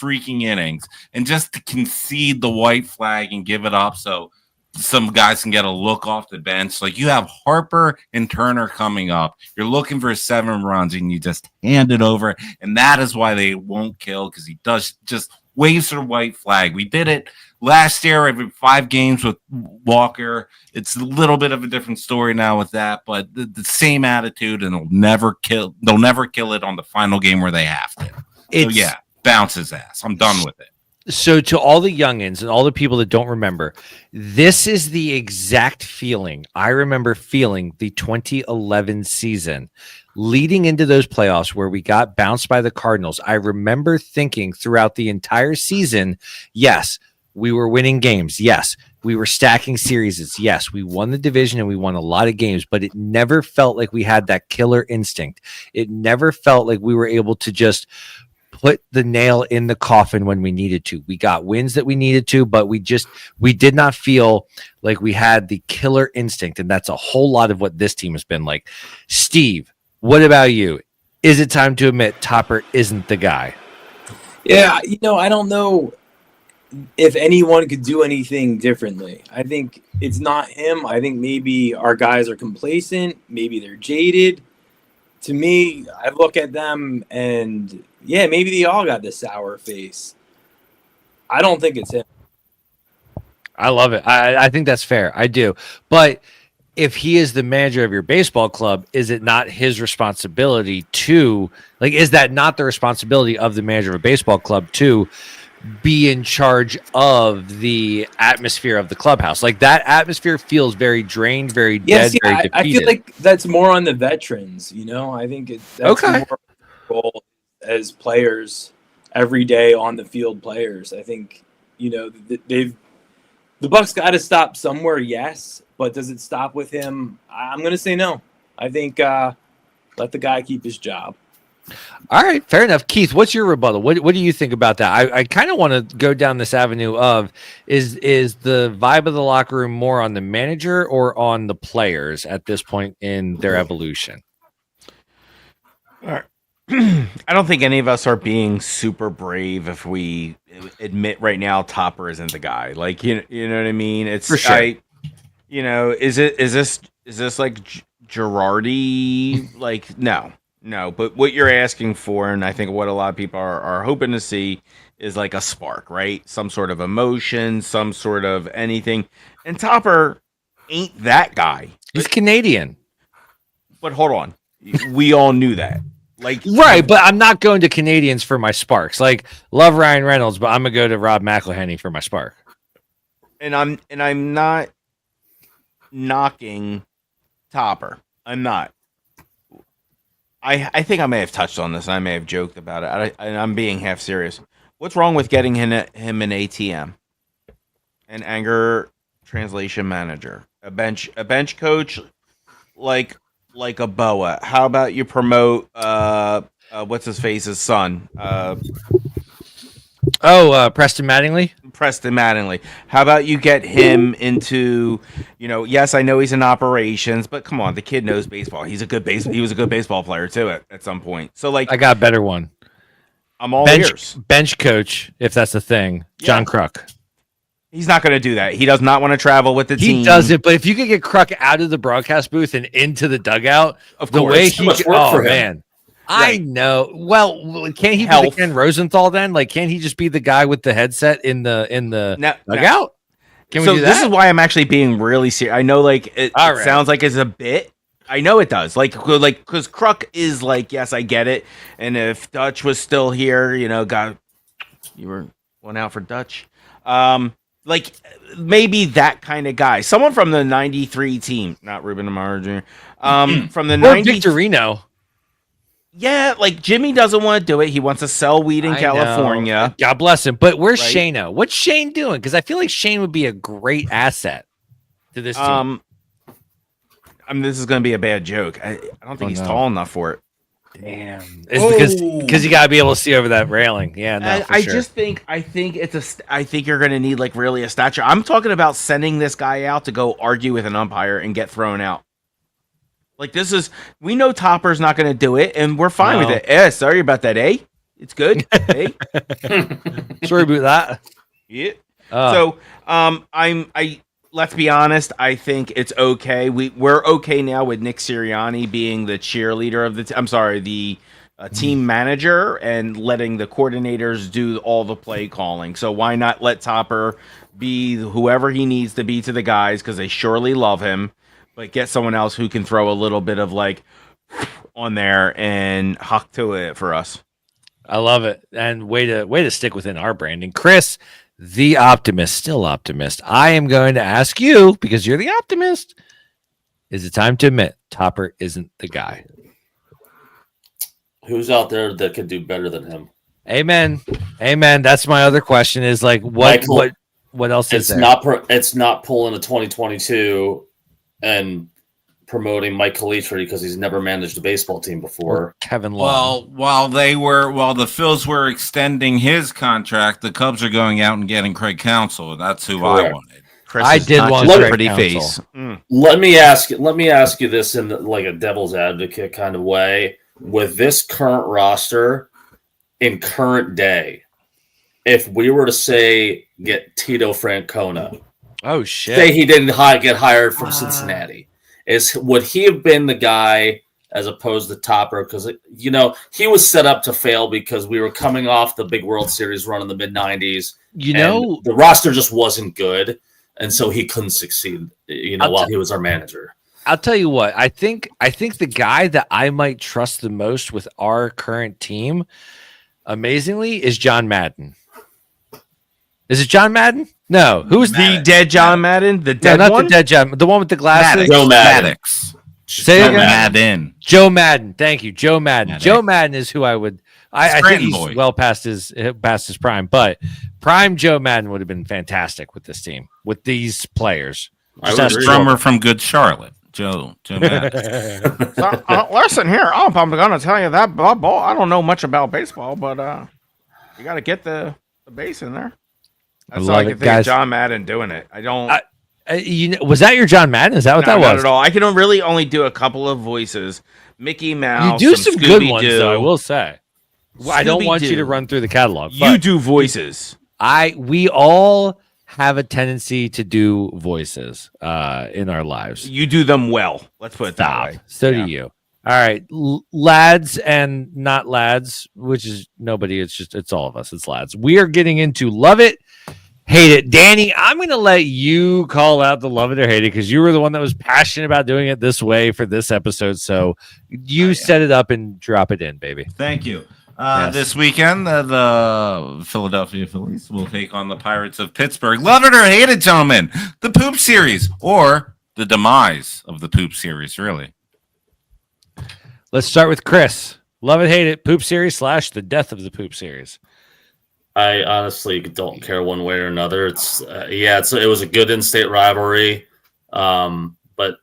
freaking innings, and just to concede the white flag and give it up so some guys can get a look off the bench. Like, you have Harper and Turner coming up. You're looking for 7 runs, and you just hand it over. And that is why they won't kill, because he does just waves the white flag. We did it last year every 5 games with Walker. It's a little bit of a different story now with that, but the same attitude, and they'll never kill it on the final game where they have to. So yeah, bounce his ass. I'm done with it. So to all the youngins and all the people that don't remember, this is the exact feeling I remember feeling the 2011 season leading into those playoffs where we got bounced by the Cardinals. I remember thinking throughout the entire season, yes, we were winning games. Yes, we were stacking series. Yes, we won the division and we won a lot of games, but it never felt like we had that killer instinct. It never felt like we were able to just put the nail in the coffin when we needed to. We got wins that we needed to, but we did not feel like we had the killer instinct. And that's a whole lot of what this team has been like. Steve, what about you? Is it time to admit Topper isn't the guy? Yeah, I don't know. if anyone could do anything differently. I think it's not him. I think maybe our guys are complacent. Maybe they're jaded. To me, I look at them and, yeah, maybe they all got the sour face. I don't think it's him. I love it. I think that's fair. I do. But if he is the manager of your baseball club, is it not his responsibility to, like, is that not the responsibility of the manager of a baseball club to be in charge of the atmosphere of the clubhouse? Like, that atmosphere feels very drained, very dead, very defeated. I feel like that's more on the veterans, you know? I think that's more role as players, every day on the field players. I think, you know, the Bucks got to stop somewhere, yes, but does it stop with him? I'm going to say no. I think let the guy keep his job. All right, fair enough. Keith, what's your rebuttal? What do you think about that? I kind of want to go down this avenue of is the vibe of the locker room more on the manager or on the players at this point in their evolution? All right. I don't think any of us are being super brave if we admit right now Topper isn't the guy. Like, you know what I mean? It's for sure. Is this like Girardi? Like, no. But what you're asking for, and I think what a lot of people are hoping to see, is like a spark, right? Some sort of emotion, some sort of anything. And Topper ain't that guy. He's Canadian. But hold on, we all knew that. Like, right, but I'm not going to Canadians for my sparks. Like, love Ryan Reynolds, but I'm gonna go to Rob McElhenney for my spark. And I'm not knocking Topper. I'm not. I think I may have touched on this, and I may have joked about it. I'm being half serious. What's wrong with getting him an ATM, an anger translation manager, a bench coach, like a Boa? How about you promote what's his face's son? Preston Mattingly. Preston Mattingly. How about you get him into, yes, I know he's in operations, but come on, the kid knows baseball. He was a good baseball player too at some point. So, like, I got a better one. I'm all ears. Bench coach, if that's a thing. John Kruk. He's not going to do that. He does not want to travel with the team. He doesn't, but if you could get Kruk out of the broadcast booth and into the dugout, of the course. way Too much work for him. Man. I know. Well, can't he be the Ken Rosenthal then? Like, can't he just be the guy with the headset in the dugout? Can we do that? This is why I'm actually being really serious. I know, like, it sounds like it's a bit. I know it does. Like, because Kruk is like, yes, I get it. And if Dutch was still here, you were one out for Dutch. Like, maybe that kind of guy. Someone from the 93 team, not Ruben Amaro Jr. From the 90 Victorino. Yeah, like, Jimmy doesn't want to do it. He wants to sell weed in California. God bless him. But where's Shane-O? What's Shane doing? Because I feel like Shane would be a great asset to this team. This is going to be a bad joke. I don't think he's tall enough for it. Damn. It's because you got to be able to see over that railing. Yeah, no, for sure. I think you're going to need, like, really a stature. I'm talking about sending this guy out to go argue with an umpire and get thrown out. Like, we know Topper's not going to do it, and we're fine with it. Sorry about that, eh? It's good. Hey. Sorry about that. Yeah. So, let's be honest. I think it's okay. We're okay now with Nick Sirianni being the cheerleader of the team manager and letting the coordinators do all the play calling. So why not let Topper be whoever he needs to be to the guys, because they surely love him. But get someone else who can throw a little bit of, like, on there and huck to it for us. I love it. And way to stick within our branding. Chris, the optimist, still optimist. I am going to ask you, because you're the optimist, is it time to admit Topper isn't the guy? Who's out there that could do better than him? Amen. That's my other question is, like, what else is there? It's not pulling a 2022 and promoting Mike Calitri because he's never managed a baseball team before. Or Kevin Long. Well, while the Phils were extending his contract, the Cubs are going out and getting Craig Counsell. That's who I wanted. I did want a pretty face. Let me ask you this in like a devil's advocate kind of way. With this current roster in current day, if we were to say get Tito Francona, Oh shit! say he didn't get hired from Cincinnati, would he have been the guy as opposed to Topper? Because he was set up to fail because we were coming off the big World Series run in the mid '90s. The roster just wasn't good, and so he couldn't succeed. While he was our manager. I'll tell you what. I think the guy that I might trust the most with our current team, amazingly, is John Madden. Is it John Madden? No. Who's the dead John Madden? The dead not one? the dead John. The one with the glasses. Joe Maddox. Say Joe again? Madden. Joe Madden. Thank you, Joe Madden. Joe Madden is who I would. I think he's boy. well past his prime, but prime Joe Madden would have been fantastic with this team, with these players. Just a drummer from Good Charlotte. Joe Madden. So, listen here. I'm going to tell you that ball. I don't know much about baseball, but you got to get the base in there. That's all I can think of John Madden doing it. I don't. Was that your John Madden? Is that what that was? Not at all. I can really only do a couple of voices. Mickey Mouse. You do some good ones, though, I will say. Well, I don't want you to run through the catalog. You do voices. We all have a tendency to do voices in our lives. You do them well. Let's put it that way. So do you. All right, lads and not lads, which is nobody. It's all of us. It's lads. We are getting into Love It, Hate It. Danny, I'm going to let you call out the Love It or Hate It because you were the one that was passionate about doing it this way for this episode. So you set it up and drop it in, baby. Thank you. This weekend, the Philadelphia Phillies will take on the Pirates of Pittsburgh. Love it or hate it, gentlemen. The Poop Series, or the demise of the Poop Series, really. Let's start with Chris. Love it, hate it, Poop Series / the death of the Poop Series. I honestly don't care one way or another. It was a good in-state rivalry, but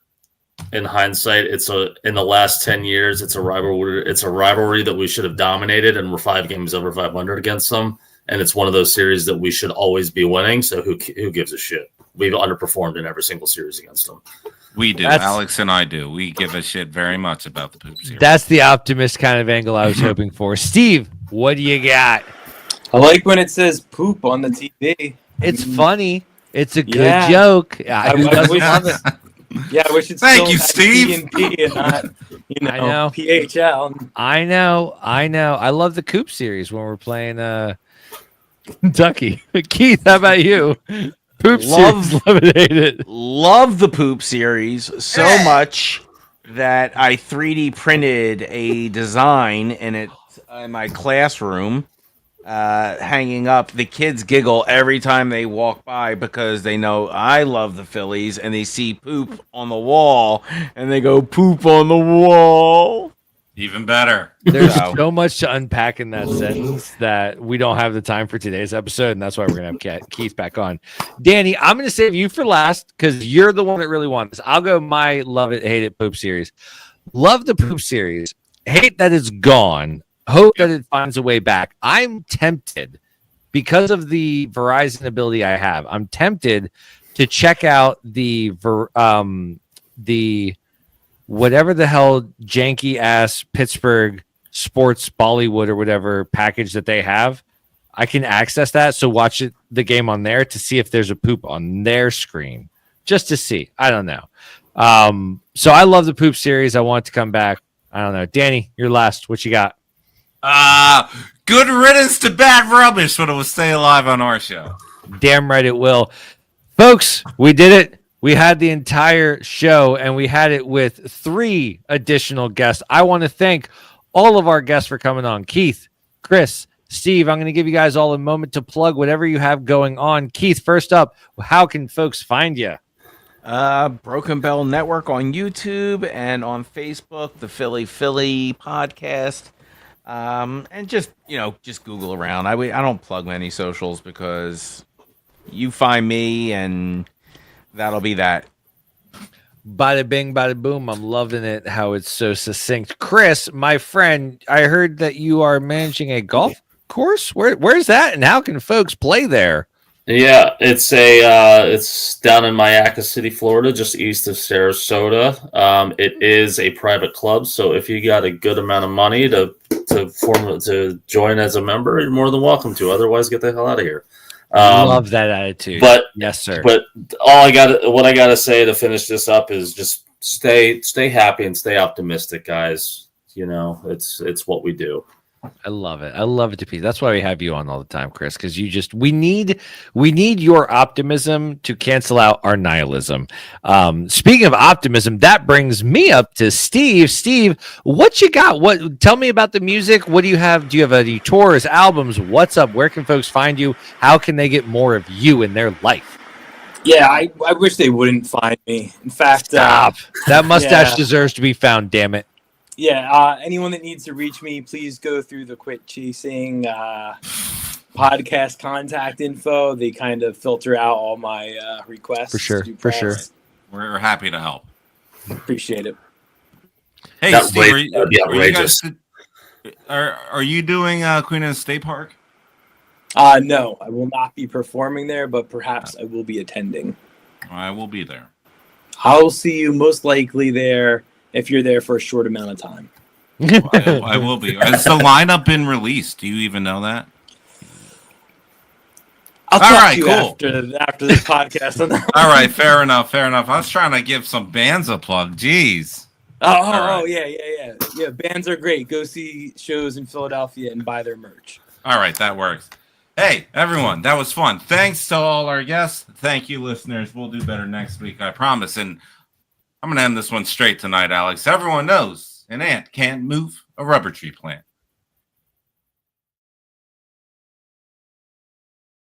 in hindsight, in the last 10 years, it's a rivalry. It's a rivalry that we should have dominated, and we're 5 games over 500 against them. And it's one of those series that we should always be winning. So who gives a shit? We've underperformed in every single series against them. We do. Alex and I do. We give a shit very much about the Poop Series. That's the optimist kind of angle I was hoping for. Steve, what do you got? I like when it says poop on the TV. It's funny. It's a good joke. I wish it's Thank you, Steve. P and not, I know. PHL. I know. I love the Coop series when we're playing Kentucky. Keith, how about you? Poop series, love it, hate it. Love the Poop series so much that I 3D printed a design in my classroom, hanging up. The kids giggle every time they walk by because they know I love the Phillies, and they see poop on the wall, and they go, poop on the wall. Even better. There's so much to unpack in that sentence that we don't have the time for today's episode, and that's why we're going to have Keith back on. Danny, I'm going to save you for last because you're the one that really wants this. I'll go my love it, hate it poop series. Love the Poop series. Hate that it's gone. Hope that it finds a way back. I'm tempted because of the Verizon ability I have. I'm tempted to check out the whatever the hell janky ass Pittsburgh sports Bollywood or whatever package that they have. I can access that. So watch the game on there to see if there's a poop on their screen just to see. I don't know. So I love the Poop series. I want it to come back. I don't know. Danny, you're last. What you got? Good riddance to bad rubbish when it will stay alive on our show. Damn right it will. Folks, we did it. We had the entire show, and we had it with 3 additional guests. I want to thank all of our guests for coming on. Keith, Chris, Steve, I'm going to give you guys all a moment to plug whatever you have going on. Keith, first up, how can folks find you? Broken Bell Network on YouTube and on Facebook, the Philly Podcast. And just Google around. I don't plug many socials because you find me and that'll be that. Bada bing, bada boom. I'm loving it how it's so succinct. Chris, my friend, I heard that you are managing a golf course. Where's that, and how can folks play there? Yeah, it's it's down in Mayaca City, Florida, just east of Sarasota. It is a private club, so if you got a good amount of money to to join as a member, you're more than welcome to. Otherwise, get the hell out of here. Love that attitude. But yes, sir. But what I gotta say to finish this up is just stay happy and stay optimistic, guys. You know, it's what we do. I love it. I love it to pieces. That's why we have you on all the time, Chris, because we need your optimism to cancel out our nihilism. Speaking of optimism, that brings me up to Steve. Steve, what you got? Tell me about the music. What do you have? Do you have any tours, albums? What's up? Where can folks find you? How can they get more of you in their life? Yeah, I wish they wouldn't find me. In fact, stop. That mustache deserves to be found, damn it. Yeah, anyone that needs to reach me, please go through the Quit Chasing podcast contact info. They kind of filter out all my requests. For sure. We're happy to help. Appreciate it. Hey, That's Steve, outrageous. Are you doing Queen of the State Park? No, I will not be performing there, but perhaps I will be attending. I will be there. I'll see you most likely there if you're there for a short amount of time. I will be. Has the lineup been released? Do you even know that? I'll talk to you after this podcast. On that. All right, fair enough. I was trying to give some bands a plug. Jeez. Yeah. Bands are great. Go see shows in Philadelphia and buy their merch. All right, that works. Hey, everyone, that was fun. Thanks to all our guests. Thank you, listeners. We'll do better next week, I promise. And I'm going to end this one straight tonight, Alex. Everyone knows an ant can't move a rubber tree plant.